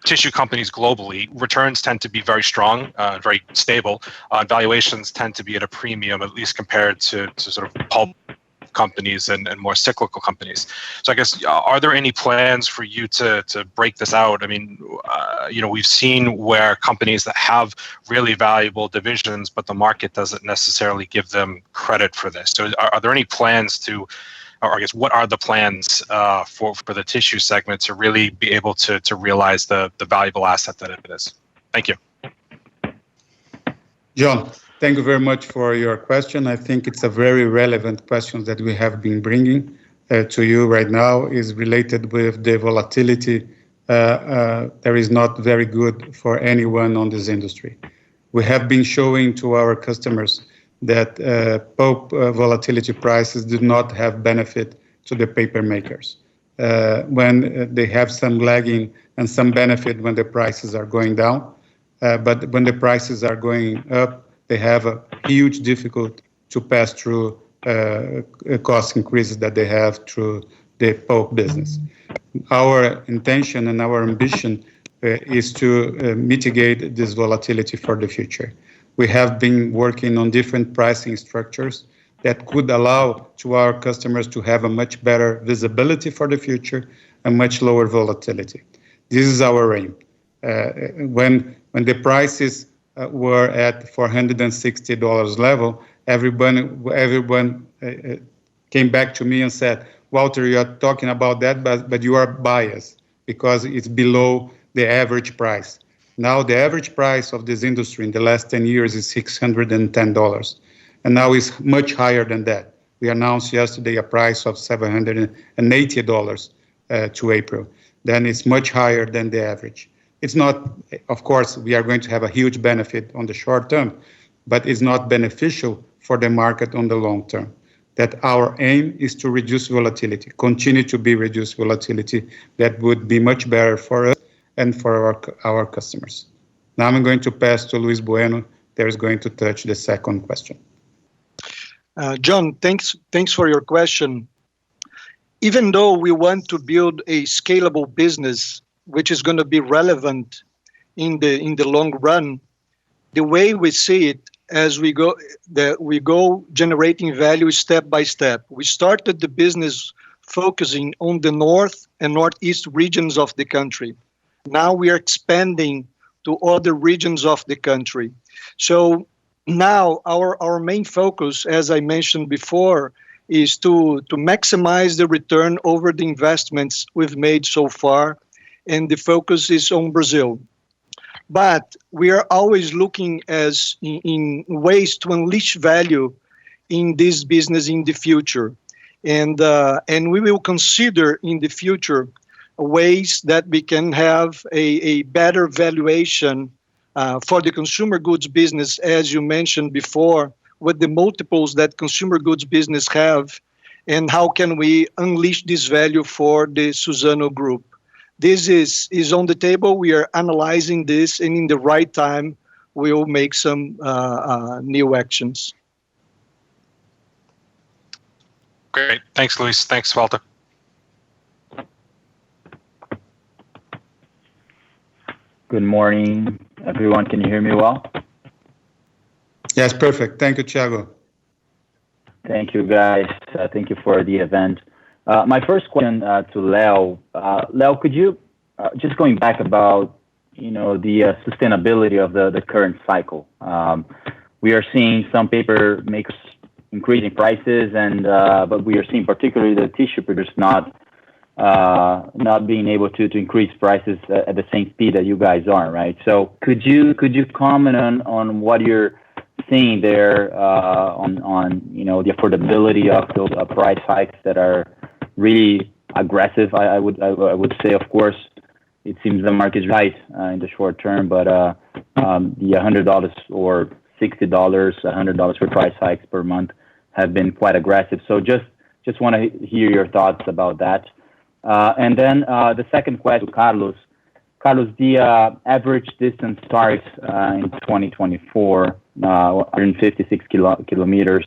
tissue companies globally, returns tend to be very strong, very stable. Valuations tend to be at a premium, at least compared to sort of pulp companies and more cyclical companies. So I guess, are there any plans for you to break this out? I mean, we've seen where companies that have really valuable divisions, but the market doesn't necessarily give them credit for this. So are there any plans to, or I guess, what are the plans for the tissue segment to really be able to realize the valuable asset that it is? Thank you. John, thank you very much for your question. I think it's a very relevant question that we have been bringing to you right now, is related with the volatility that is not very good for anyone on this industry. We have been showing to our customers that pulp volatility prices do not have benefit to the paper makers. When they have some lagging and some benefit when the prices are going down, but when the prices are going up, they have a huge difficulty to pass through cost increases that they have through the pulp business. Our intention and our ambition is to mitigate this volatility for the future. We have been working on different pricing structures that could allow to our customers to have a much better visibility for the future and much lower volatility. This is our aim. When the prices were at $460 level, everyone came back to me and said, Walter, you are talking about that, but you are biased because it's below the average price. Now the average price of this industry in the last 10 years is $610, and now it's much higher than that. We announced yesterday a price of $780 to April. Then it's much higher than the average. It's not, of course, we are going to have a huge benefit on the short term, but it's not beneficial for the market on the long term. That our aim is to reduce volatility, continue to be reduced volatility. That would be much better for us and for our customers. Now I'm going to pass to Luis Bueno, that is going to touch the second question. John, thanks for your question. Even though we want to build a scalable business, which is going to be relevant in the long run, the way we see it as we go generating value step by step. We started the business focusing on the north and northeast regions of the country. Now we are expanding to other regions of the country. So now our main focus, as I mentioned before, is to maximize the return over the investments we've made so far, and the focus is on Brazil. But we are always looking in ways to unleash value in this business in the future. And we will consider in the future ways that we can have a better valuation for the consumer goods business, as you mentioned before, with the multiples that consumer goods business have, and how can we unleash this value for the Suzano Group. This is on the table. We are analyzing this, and in the right time, we will make some new actions. Great. Thanks, Luis. Thanks, Walter. Good morning, everyone. Can you hear me well? Yes, perfect. Thank you, Thiago. Thank you, guys. Thank you for the event. My first question to Leo. Leo, could you, just going back about, the sustainability of the current cycle. We are seeing some paper makers increasing prices, but we are seeing particularly the tissue producers not being able to increase prices at the same speed that you guys are, right? So could you comment on what you're seeing there on the affordability of those price hikes that are really aggressive? I would say, of course, it seems the market is right in the short term, but the $100 or $60, $100 for price hikes per month have been quite aggressive. So just want to hear your thoughts about that. And then the second question to Carlos. Carlos, the average distance tariffs in 2024, 156 kilometers.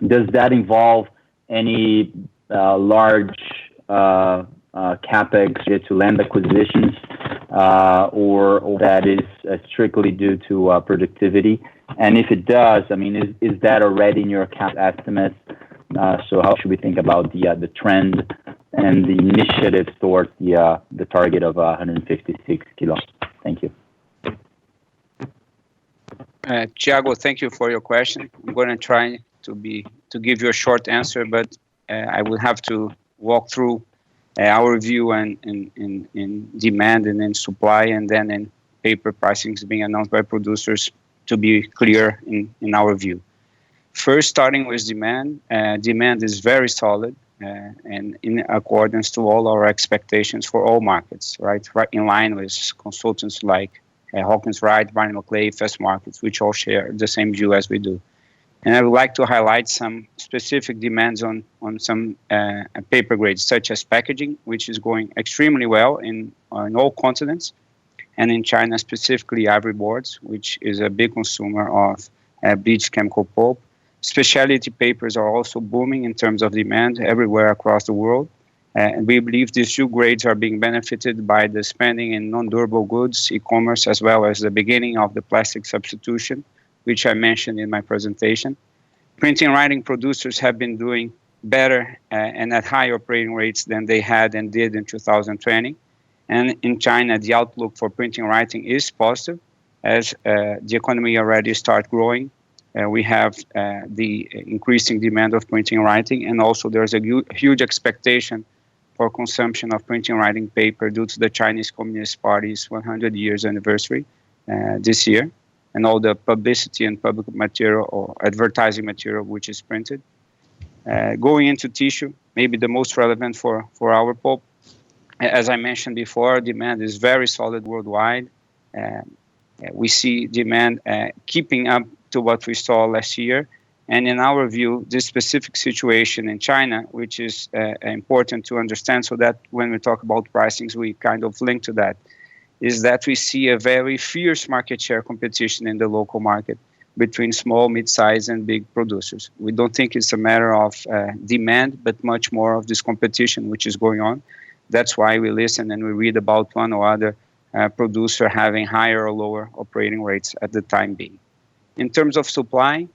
Does that involve any large capex to land acquisitions, or that is strictly due to productivity? And if it does, I mean, is that already in your cap estimates? So how should we think about the trend and the initiatives towards the target of 156 kilos? Thank you. Thiago, thank you for your question. I'm going to try to give you a short answer, but I will have to walk through our view in demand and in supply, and then in paper pricings being announced by producers to be clear in our view. First, starting with demand. Demand is very solid and in accordance to all our expectations for all markets, right in line with consultants like Hawkins Wright, Barney Macleay, Fast Markets, which all share the same view as we do. And I would like to highlight some specific demands on some paper grades, such as packaging, which is going extremely well in all continents, and in China specifically ivory boards, which is a big consumer of bleached chemical pulp, Specialty papers are also booming in terms of demand everywhere across the world. And we believe these two grades are being benefited by the spending in non-durable goods, e-commerce, as well as the beginning of the plastic substitution, which I mentioned in my presentation. Printing and writing producers have been doing better and at higher operating rates than they had and did in 2020. And in China, the outlook for printing and writing is positive as the economy already starts growing. We have the increasing demand of printing and writing, and also there's a huge expectation for consumption of printing and writing paper due to the Chinese Communist Party's 100 years anniversary this year, and all the publicity and public material or advertising material which is printed. Going into tissue, maybe the most relevant for our pulp. As I mentioned before, demand is very solid worldwide. We see demand keeping up to what we saw last year. And in our view, this specific situation in China, which is important to understand so that when we talk about pricings, we kind of link to that, is that we see a very fierce market share competition in the local market between small, mid-size, and big producers. We don't think it's a matter of demand, but much more of this competition which is going on. That's why we listen and we read about one or other producer having higher or lower operating rates at the time being. In terms of supply,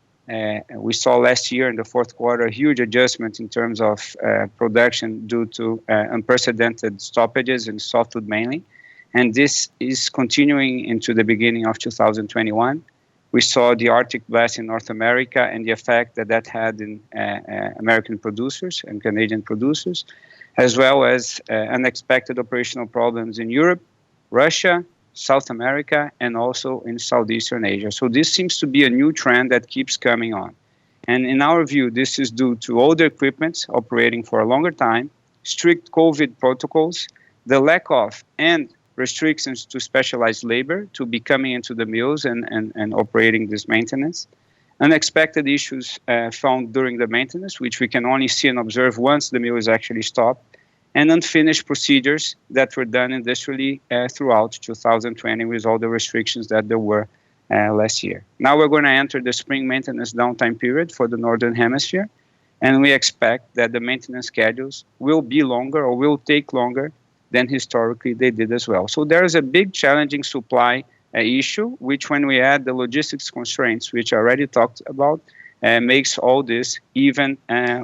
we saw last year in the fourth quarter a huge adjustment in terms of production due to unprecedented stoppages in softwood mainly. And this is continuing into the beginning of 2021. We saw the Arctic blast in North America and the effect that that had in American producers and Canadian producers, as well as unexpected operational problems in Europe, Russia, South America, and also in Southeastern Asia. So this seems to be a new trend that keeps coming on. And in our view, this is due to older equipment operating for a longer time, strict COVID protocols, the lack of and restrictions to specialized labor to be coming into the mills and operating this maintenance, unexpected issues found during the maintenance, which we can only see and observe once the mill is actually stopped, and unfinished procedures that were done industrially throughout 2020 with all the restrictions that there were last year. Now we're going to enter the spring maintenance downtime period for the Northern Hemisphere, and we expect that the maintenance schedules will be longer or will take longer than historically they did as well. So there is a big challenging supply issue, which when we add the logistics constraints, which I already talked about, makes all this even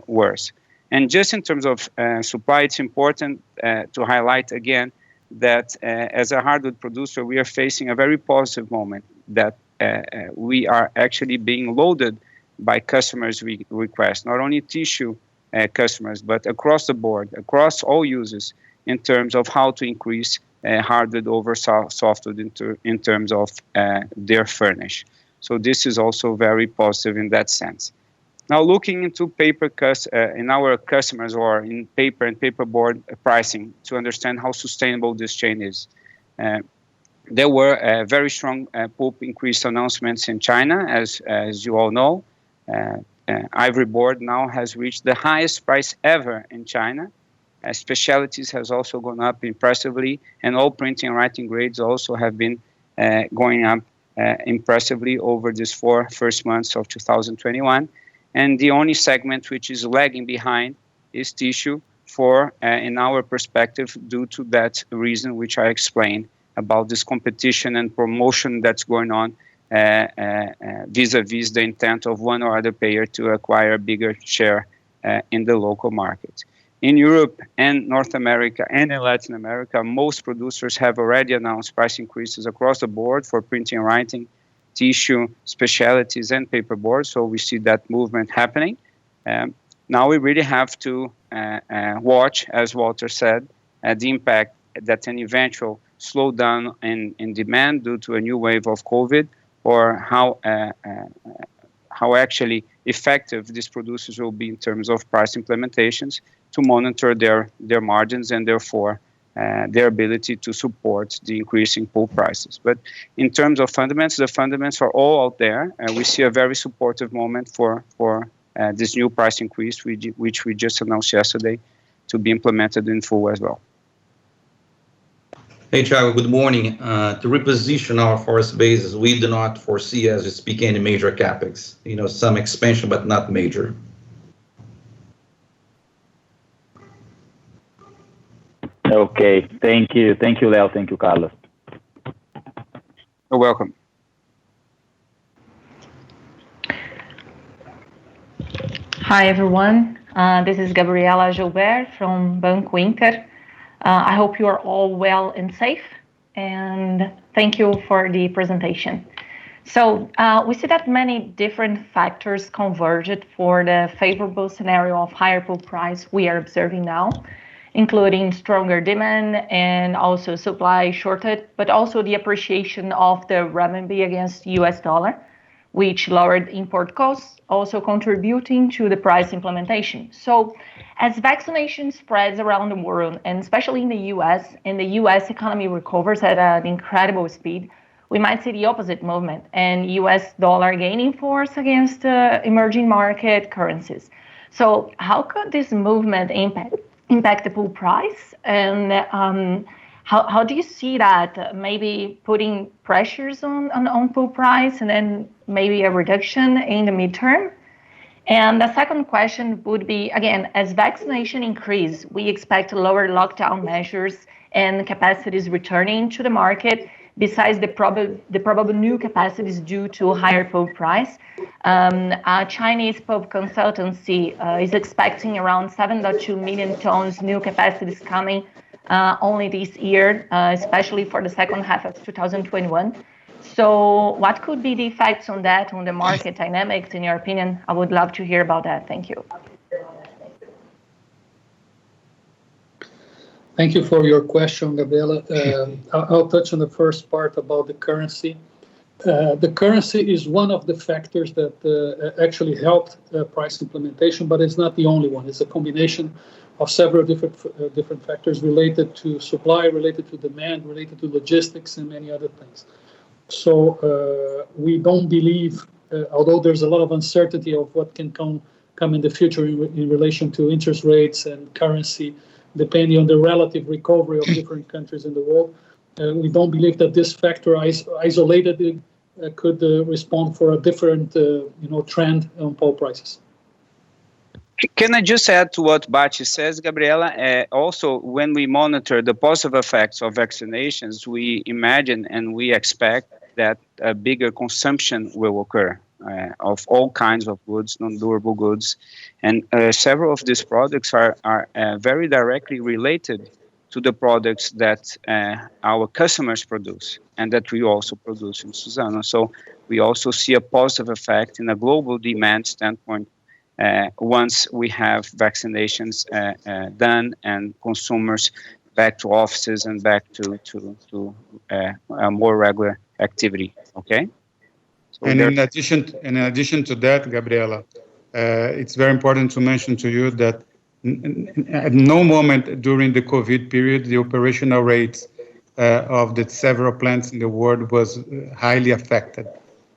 worse. And just in terms of supply, it's important to highlight again that as a hardwood producer, we are facing a very positive moment that we are actually being loaded by customers' requests, not only tissue customers, but across the board, across all uses in terms of how to increase hardwood over softwood in terms of their furnish. So this is also very positive in that sense. Now, looking into paper in our customers or in paper and paperboard pricing to understand how sustainable this chain is. There were very strong pulp increase announcements in China, as you all know. Ivory board now has reached the highest price ever in China. Specialties has also gone up impressively, and all printing and writing grades also have been going up impressively over these 4 first months of 2021. And the only segment which is lagging behind is tissue in our perspective, due to that reason which I explained about this competition and promotion that's going on vis-a-vis the intent of one or other payer to acquire a bigger share in the local market. In Europe and North America and in Latin America, most producers have already announced price increases across the board for printing and writing, tissue, specialties, and paperboard. So we see that movement happening. Now we really have to watch, as Walter said, the impact that an eventual slowdown in demand due to a new wave of COVID, or how actually effective these producers will be in terms of price implementations to monitor their margins and therefore their ability to support the increasing pulp prices. But in terms of fundamentals, the fundamentals are all out there. We see a very supportive moment for this new price increase, which we just announced yesterday, to be implemented in full as well. Hey, Thiago, good morning. To reposition our forest bases, we do not foresee, as we speak, any major capex. Some expansion, but not major. Okay, thank you. Thank you, Leo. Thank you, Carlos. You're welcome. Hi, everyone. This is Gabriela Gilbert from Banco Inter. I hope you are all well and safe, and thank you for the presentation. So we see that many different factors converged for the favorable scenario of higher pulp price we are observing now, including stronger demand and also supply shortage, but also the appreciation of the renminbi against US dollar, which lowered import costs, also contributing to the price implementation. So as vaccination spreads around the world, and especially in the US, and the US economy recovers at an incredible speed, we might see the opposite movement and US dollar gaining force against emerging market currencies. So how could this movement impact the pulp price? And how do you see that maybe putting pressures on pulp price and then maybe a reduction in the midterm? And the second question would be, again, as vaccination increase, we expect lower lockdown measures and capacities returning to the market, besides the probable new capacities due to higher pulp price. A Chinese pulp consultancy is expecting around 7.2 million tons new capacities coming only this year, especially for the second half of 2021. So what could be the effects on that, on the market dynamics, in your opinion? I would love to hear about that. Thank you. Thank you for your question, Gabriela. I'll touch on the first part about the currency. The currency is one of the factors that actually helped price implementation, but it's not the only one. It's a combination of several different factors related to supply, related to demand, related to logistics, and many other things. So we don't believe, although there's a lot of uncertainty of what can come in the future in relation to interest rates and currency, depending on the relative recovery of different countries in the world, we don't believe that this factor isolated could respond for a different trend on pulp prices. Can I just add to what Bacci says, Gabriela? Also, when we monitor the positive effects of vaccinations, we imagine and we expect that a bigger consumption will occur of all kinds of goods, non-durable goods. And several of these products are very directly related to the products that our customers produce and that we also produce in Suzano. So we also see a positive effect in a global demand standpoint once we have vaccinations done and consumers back to offices and back to a more regular activity. Okay. So and in addition to that, Gabriela, it's very important to mention to you that at no moment during the COVID period, the operational rates of the several plants in the world was highly affected.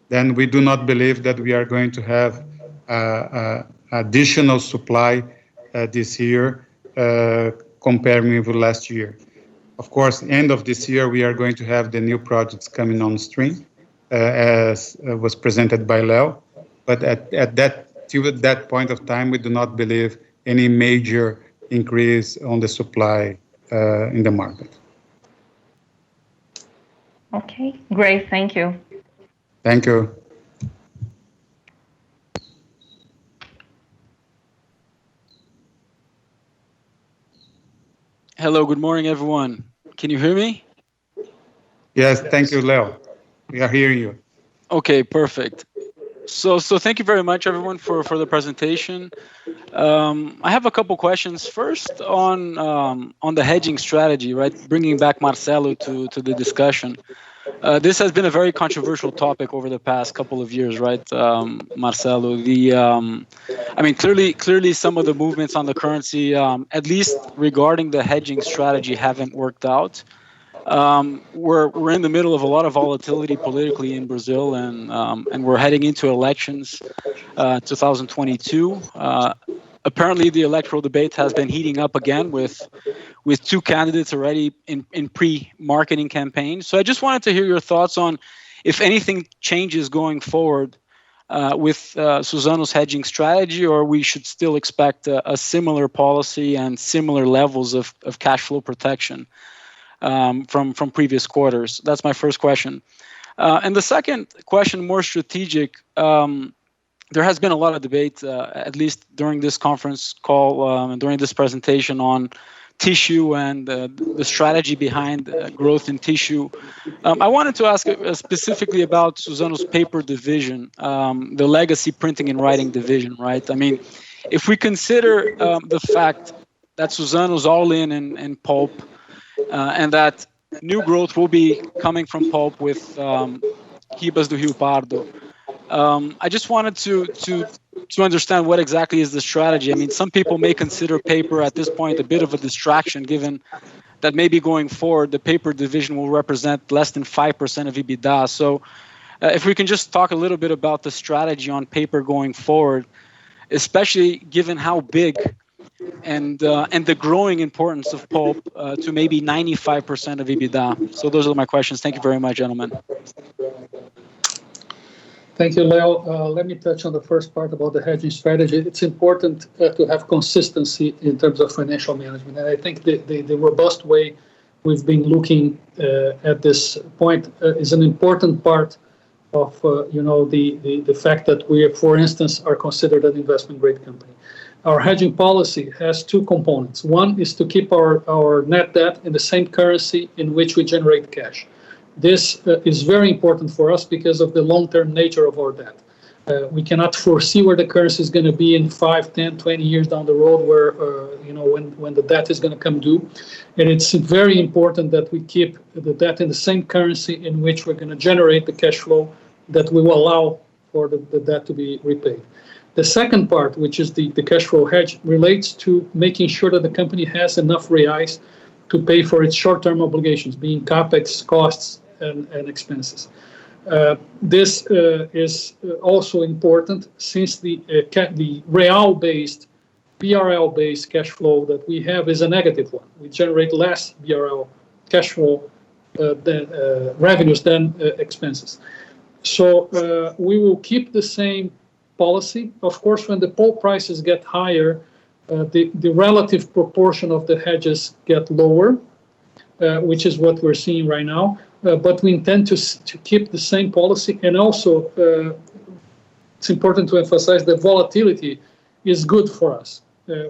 Then we do not believe that we are going to have additional supply this year comparing with last year. Of course, end of this year, we are going to have the new projects coming on stream, as was presented by Leo. But at that point of time, we do not believe any major increase on the supply in the market. Okay, great. Thank you. Thank you. Hello, good morning, everyone. Can you hear me? Yes, thank you, Leo. We are hearing you. Okay, perfect. So thank you very much, everyone, for the presentation. I have a couple questions. First, on the hedging strategy, right? Bringing back Marcelo to the discussion. This has been a very controversial topic over the past couple of years, right, Marcelo? I mean, clearly, some of the movements on the currency, at least regarding the hedging strategy, haven't worked out. We're in the middle of a lot of volatility politically in Brazil, and we're heading into elections, 2022. apparently the electoral debate has been heating up again with two candidates already in pre-marketing campaigns. So I just wanted to hear your thoughts on if anything changes going forward with Suzano's hedging strategy, or we should still expect a similar policy and similar levels of cash flow protection from previous quarters. That's my first question. And the second question, more strategic, there has been a lot of debate, at least during this conference call and during this presentation, on tissue and the strategy behind growth in tissue. I wanted to ask specifically about Suzano's paper division, the legacy printing and writing division, right? I mean, if we consider the fact that Suzano's all in pulp and that new growth will be coming from pulp with Ribas do Rio Pardo, I just wanted to understand what exactly is the strategy. I mean, some people may consider paper at this point a bit of a distraction, given that maybe going forward the paper division will represent less than 5% of EBITDA. So if we can just talk a little bit about the strategy on paper going forward, especially given how big and the growing importance of pulp to maybe 95% of EBITDA. So those are my questions. Thank you very much, gentlemen. Thank you, Leo. Let me touch on the first part about the hedging strategy. It's important to have consistency in terms of financial management. And I think the robust way we've been looking at this point is an important part of the fact that we, for instance, are considered an investment grade company. Our hedging policy has two components. One is to keep our net debt in the same currency in which we generate cash. This is very important for us because of the long-term nature of our debt. We cannot foresee where the currency is going to be in 5, 10, 20 years down the road, where when the debt is going to come due. And it's very important that we keep the debt in the same currency in which we're going to generate the cash flow that will allow for the debt to be repaid. The second part, which is the cash flow hedge, relates to making sure that the company has enough reais to pay for its short-term obligations, being capex, costs, and expenses. This is also important since the real-based, BRL-based cash flow that we have is a negative one. We generate less BRL cash flow revenues than expenses. So we will keep the same policy. Of course, when the pulp prices get higher, the relative proportion of the hedges get lower, which is what we're seeing right now. But we intend to keep the same policy. And also, it's important to emphasize that volatility is good for us.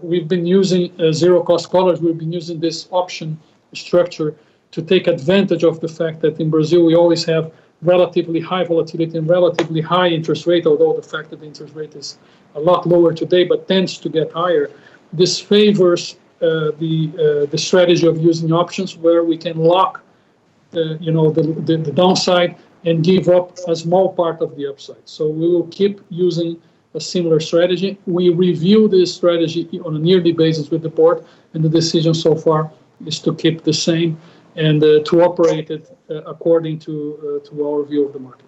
We've been using zero-cost collars. We've been using this option structure to take advantage of the fact that in Brazil we always have relatively high volatility and relatively high interest rate, although the fact that the interest rate is a lot lower today but tends to get higher. This favors the strategy of using options where we can lock the downside and give up a small part of the upside. So we will keep using a similar strategy. We review this strategy on a yearly basis with the board, and the decision so far is to keep the same and to operate it according to our view of the market.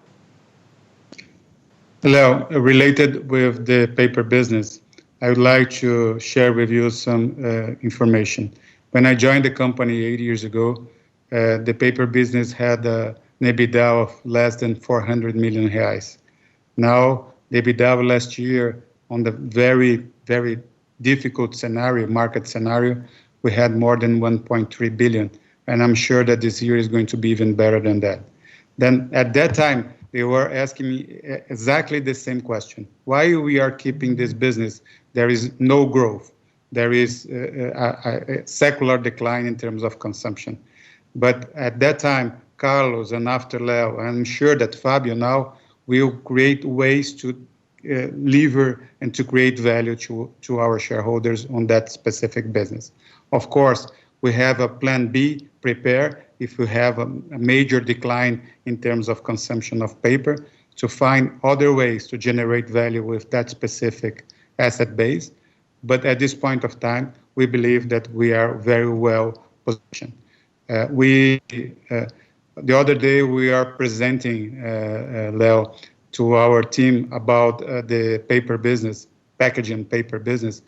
Leo, related with the paper business, I would like to share with you some information. When I joined the company 8 years ago, the paper business had an EBITDA of less than 400 million reais. Now, the EBITDA of last year, on the very, very difficult scenario, market scenario, we had more than 1.3 billion. And I'm sure that this year is going to be even better than that. Then at that time, they were asking me exactly the same question. Why we are keeping this business? There is no growth. There is a secular decline in terms of consumption. But at that time, Carlos and after Leo, I'm sure that Fabio now will create ways to lever and to create value to our shareholders on that specific business. Of course, we have a plan B prepared if we have a major decline in terms of consumption of paper, to find other ways to generate value with that specific asset base. But at this point of time, we believe that we are very well positioned. The other day we are presenting, Leo, to our team about the paper business, packaging paper business.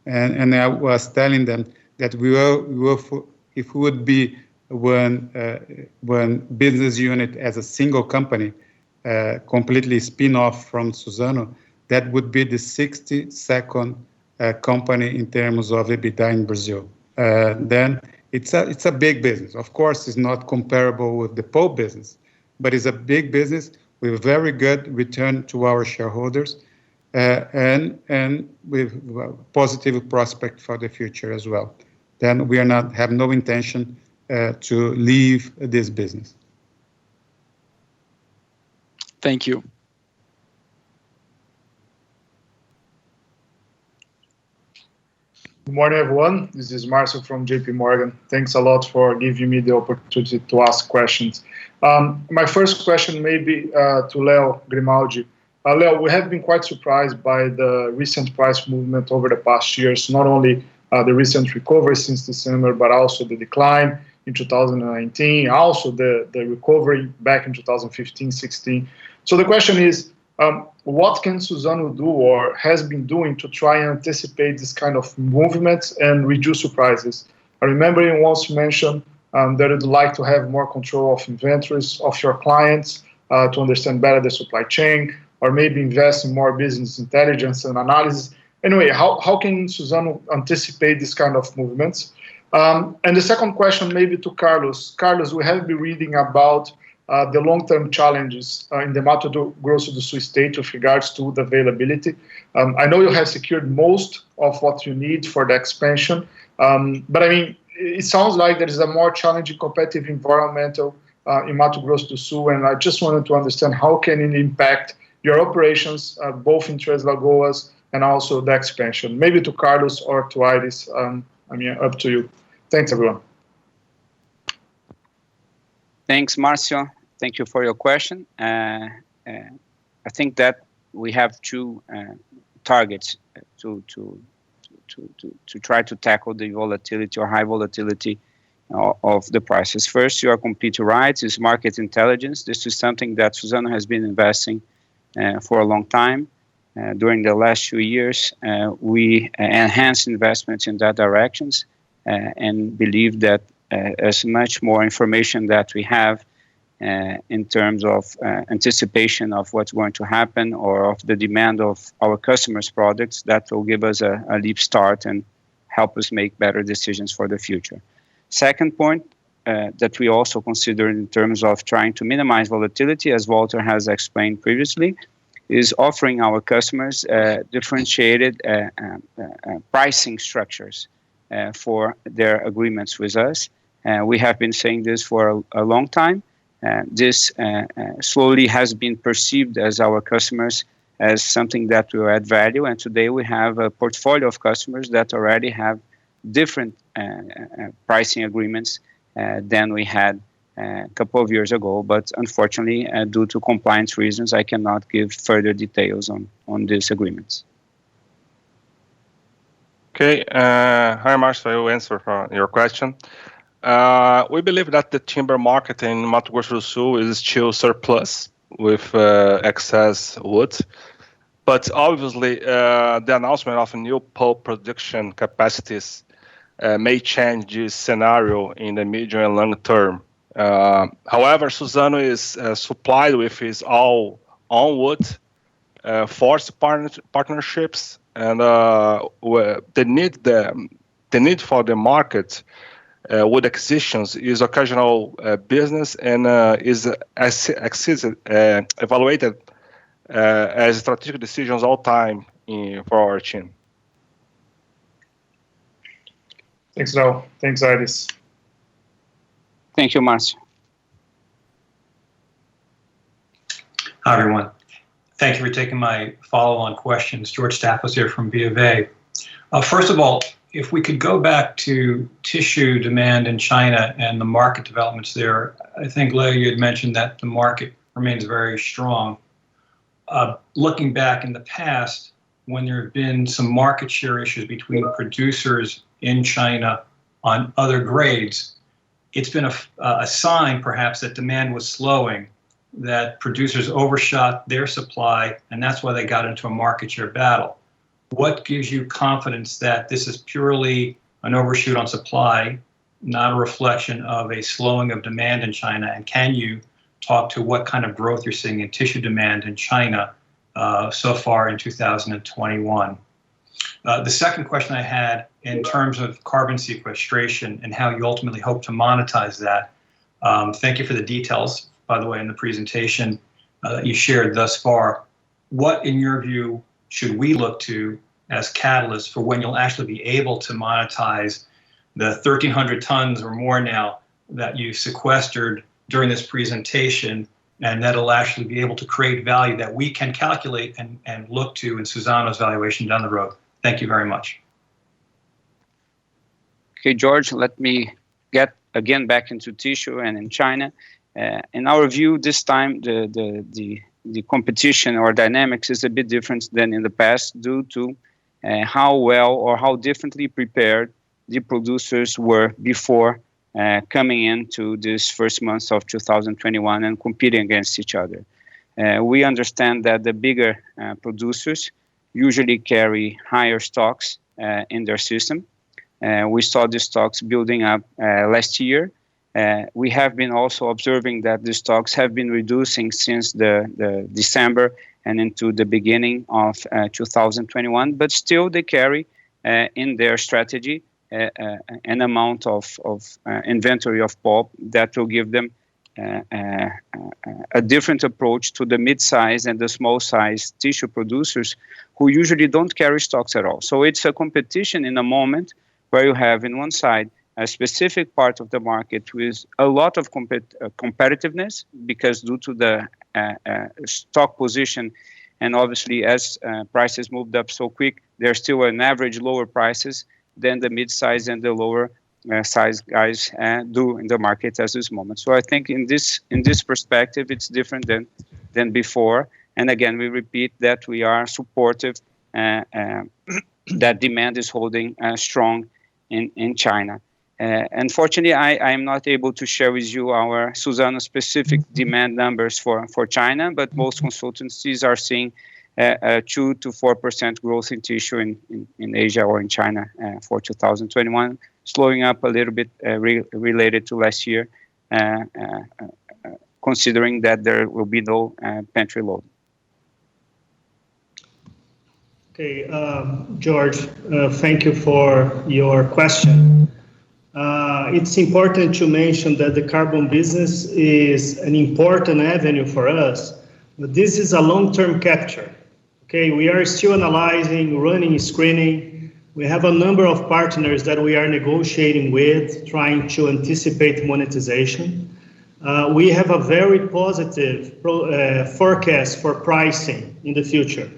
and I was telling them that if we would be one business unit as a single company, completely spin-off from Suzano, that would be the 62nd company in terms of EBITDA in Brazil. Then it's a big business. Of course, it's not comparable with the pulp business, but it's a big business with very good return to our shareholders, and with positive prospect for the future as well. Then we have no intention to leave this business. Thank you. Good morning, everyone. This is Marcio from JP Morgan. Thanks a lot for giving me the opportunity to ask questions. My first question may be to Leo Grimaldi. Leo, we have been quite surprised by the recent price movement over the past years, not only the recent recovery since December, but also the decline in 2019, also the recovery back in 2015-16. So the question is, what can Suzano do or has been doing to try and anticipate this kind of movements and reduce surprises? I remember you once mentioned that you'd like to have more control of inventories of your clients to understand better the supply chain, or maybe invest in more business intelligence and analysis. Anyway, how can Suzano anticipate this kind of movements? And the second question maybe to Carlos. Carlos, we have been reading about the long-term challenges in the Mato Grosso do Sul state with regards to the availability. I know you have secured most of what you need for the expansion, but I mean, it sounds like there is a more challenging competitive environment in Mato Grosso do Sul, and I just wanted to understand how can it impact your operations, both in Três Lagoas and also the expansion. Maybe to Carlos or to Iris, I mean, up to you. Thanks, everyone. Thanks, Marcio. Thank you for your question. I think that we have two targets to try to tackle the volatility or high volatility of the prices. First, you are completely right, is market intelligence. This is something that Suzano has been investing for a long time. During the last few years, we enhanced investments in that directions and believe that as much more information that we have in terms of anticipation of what's going to happen or of the demand of our customers' products, that will give us a leap start and help us make better decisions for the future. Second point that we also consider in terms of trying to minimize volatility, as Walter has explained previously, is offering our customers differentiated pricing structures for their agreements with us. We have been saying this for a long time. This slowly has been perceived as our customers as something that will add value, and today we have a portfolio of customers that already have different pricing agreements than we had a couple of years ago, but unfortunately, due to compliance reasons, I cannot give further details on these agreements. Okay, hi Marcio, I will answer your question. We believe that the timber market in Mato Grosso do Sul is still surplus with excess wood, but obviously the announcement of new pulp production capacities may change this scenario in the medium and long term. However, Suzano is supplied with its all own wood, forest partnerships, and the need for the market wood acquisitions is occasional business and is evaluated as strategic decisions all time for our team. Thanks, Leo. Thanks, Iris. Thank you, Marcio. Hi, everyone. Thank you for taking my follow-on questions. George Staphos here from B of A. First of all, if we could go back to tissue demand in China and the market developments there, I think, Leo, you had mentioned that the market remains very strong. Looking back in the past, when there have been some market share issues between producers in China on other grades, it's been a sign, perhaps, that demand was slowing, that producers overshot their supply, and that's why they got into a market share battle. what gives you confidence that this is purely an overshoot on supply, not a reflection of a slowing of demand in China? And can you talk to what kind of growth you're seeing in tissue demand in China so far in 2021? The second question I had, in terms of carbon sequestration and how you ultimately hope to monetize that, thank you for the details, by the way, in the presentation that you shared thus far. What, in your view, should we look to as catalysts for when you'll actually be able to monetize the 1,300 tons or more now that you sequestered during this presentation, and that'll actually be able to create value that we can calculate and look to in Suzano's valuation down the road? Thank you very much. Okay, George, let me get again back into tissue and in China. In our view, this time the competition or dynamics is a bit different than in the past due to how well or how differently prepared the producers were before coming into this first months of 2021 and competing against each other. We understand that the bigger producers usually carry higher stocks in their system. We saw the stocks building up last year. We have been also observing that the stocks have been reducing since the December and into the beginning of 2021, but still they carry in their strategy an amount of inventory of pulp that will give them a different approach to the mid-size and the small-size tissue producers who usually don't carry stocks at all. So it's a competition in a moment where you have in one side a specific part of the market with a lot of competitiveness, because due to the stock position, and obviously as prices moved up so quick, there's still an average lower prices than the mid-size and the lower size guys do in the market at this moment. So I think in this perspective, it's different than before. And again, we repeat that we are supportive that demand is holding strong in China. Unfortunately, I am not able to share with you our Suzano specific demand numbers for China, but most consultancies are seeing a 2 to 4% growth in tissue in Asia or in China for 2021, slowing up a little bit related to last year, considering that there will be no pantry load. Okay, George, thank you for your question. It's important to mention that the carbon business is an important avenue for us, but this is a long-term capture. Okay, we are still analyzing, running screening. We have a number of partners that we are negotiating with, trying to anticipate monetization. We have a very positive forecast for pricing in the future.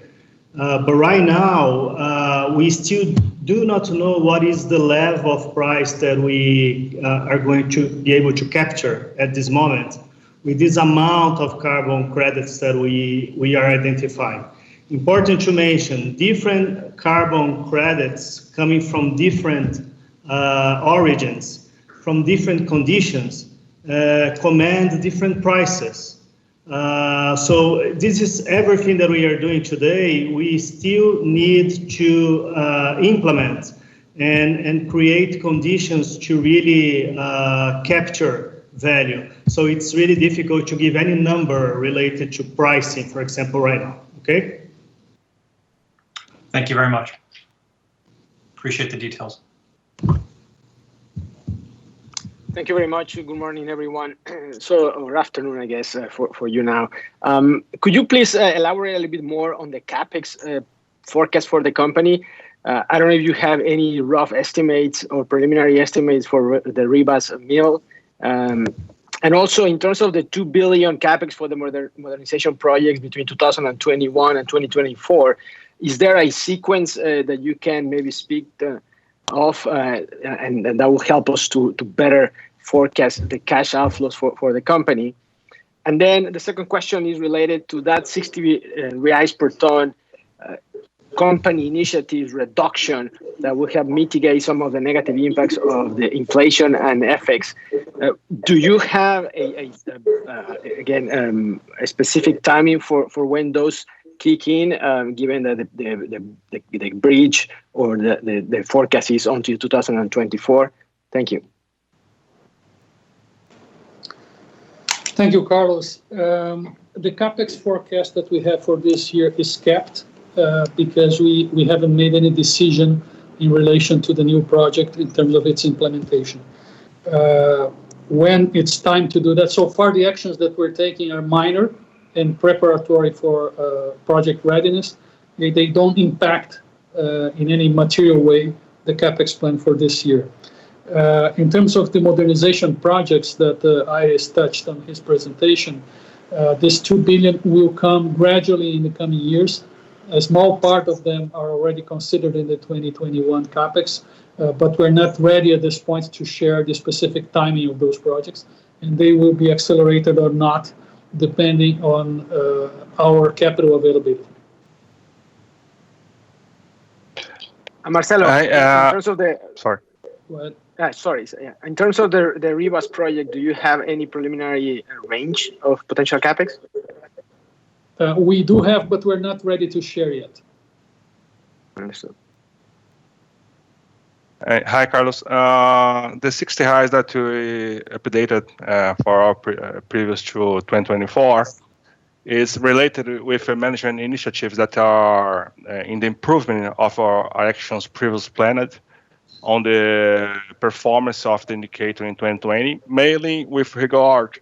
But right now, we still do not know what is the level of price that we are going to be able to capture at this moment with this amount of carbon credits that we are identifying. Important to mention, different carbon credits coming from different origins, from different conditions, command different prices. So this is everything that we are doing today. We still need to implement and create conditions to really capture value. So it's really difficult to give any number related to pricing, for example, right now. Okay? Thank you very much. Appreciate the details. Thank you very much. Good morning, everyone. Or afternoon, I guess, for you now. Could you please elaborate a little bit more on the CapEx forecast for the company? I don't know if you have any rough estimates or preliminary estimates for the Ribas mill. And also in terms of the 2 billion CapEx for the modernization projects between 2021 and 2024, is there a sequence that you can maybe speak of, and that will help us to better forecast the cash outflows for the company? And then the second question is related to that 60 reais per ton company initiative reduction that will help mitigate some of the negative impacts of the inflation and FX. Do you have a specific timing for when those kick in, given that the bridge or the forecast is until 2024? Thank you. Thank you, Carlos. The CapEx forecast that we have for this year is capped because we haven't made any decision in relation to the new project in terms of its implementation. When it's time to do that, so far the actions that we're taking are minor and preparatory for project readiness. They don't impact in any material way the CapEx plan for this year. In terms of the modernization projects that Iris touched on his presentation, this 2 billion will come gradually in the coming years. A small part of them are already considered in the 2021 CapEx, but we're not ready at this point to share the specific timing of those projects, and they will be accelerated or not depending on our capital availability. Marcelo, in terms of the... Sorry. Go ahead. Sorry. Yeah. In terms of the Rivas project, do you have any preliminary range of potential CapEx? We do have, but we're not ready to share yet. Understood. Hi, Carlos. The 60 highs that we updated for our previous to 2024 is related with management initiatives that are in the improvement of our actions previously planned on the performance of the indicator in 2020, mainly with regard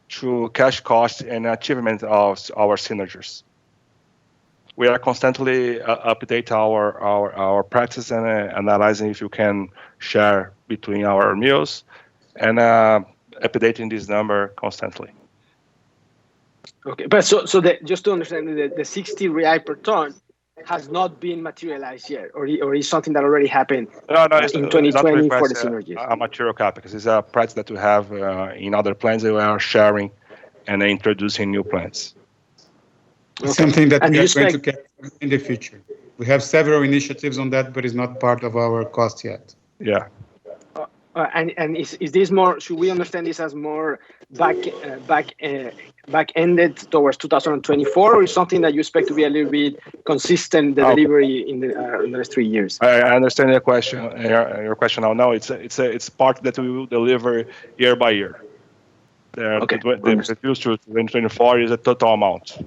to cash costs and achievement of our synergies. We are constantly update our practice and analyzing if you can share between our meals and updating this number constantly. Okay, but so just to understand, the 60 real per ton has not been materialized yet, or is something that already happened in 2020 for the synergies? A material CapEx. It's a practice that we have in other plans that we are sharing and introducing new plans. It's something that we are going to get in the future. We have several initiatives on that, but it's not part of our cost yet. Yeah. And is this more? Should we understand this as more back-ended towards 2024, or is something that you expect to be a little bit consistent the delivery in the next 3 years? I understand your question. Your question now. No, it's part that we will deliver year by year. The reduced to 2024 is a total amount.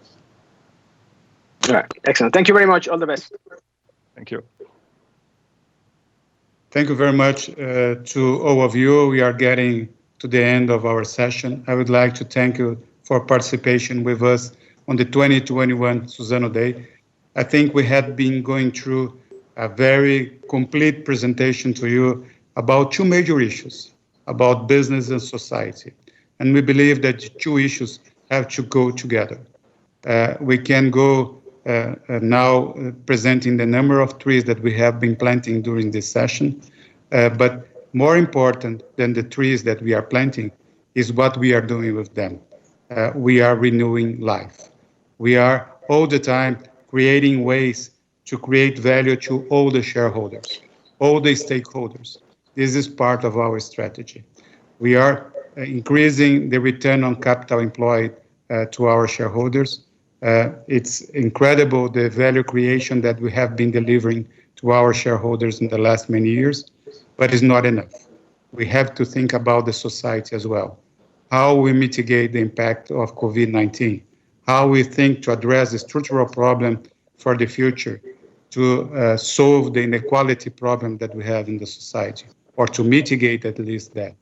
All right, excellent. Thank you very much. All the best. Thank you. Thank you very much to all of you. We are getting to the end of our session. I would like to thank you for participation with us on the 2021 Suzano Day. I think we have been going through a very complete presentation to you about two major issues, about business and society. And we believe that the two issues have to go together. We can go now presenting the number of trees that we have been planting during this session. But more important than the trees that we are planting is what we are doing with them. We are renewing life. We are all the time creating ways to create value to all the shareholders, all the stakeholders. This is part of our strategy. We are increasing the return on capital employed to our shareholders. It's incredible the value creation that we have been delivering to our shareholders in the last many years, but it's not enough. We have to think about the society as well. How we mitigate the impact of COVID-19, how we think to address the structural problem for the future, to solve the inequality problem that we have in the society, or to mitigate at least that.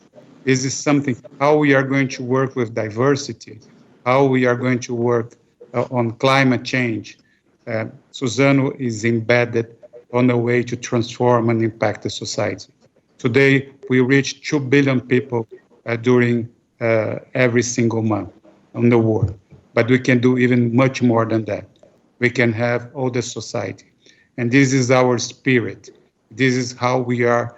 This is something, how we are going to work with diversity, how we are going to work on climate change. Suzano is embedded on a way to transform and impact the society. Today, we reach 2 billion people during every single month on the world. But we can do even much more than that. We can have all the society. And this is our spirit. This is how we are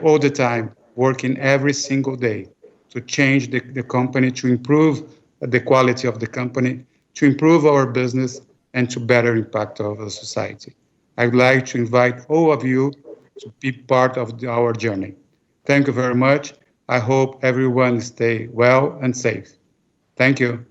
all the time working every single day to change the company, to improve the quality of the company, to improve our business, and to better impact our society. I'd like to invite all of you to be part of our journey. Thank you very much. I hope everyone stay well and safe. Thank you.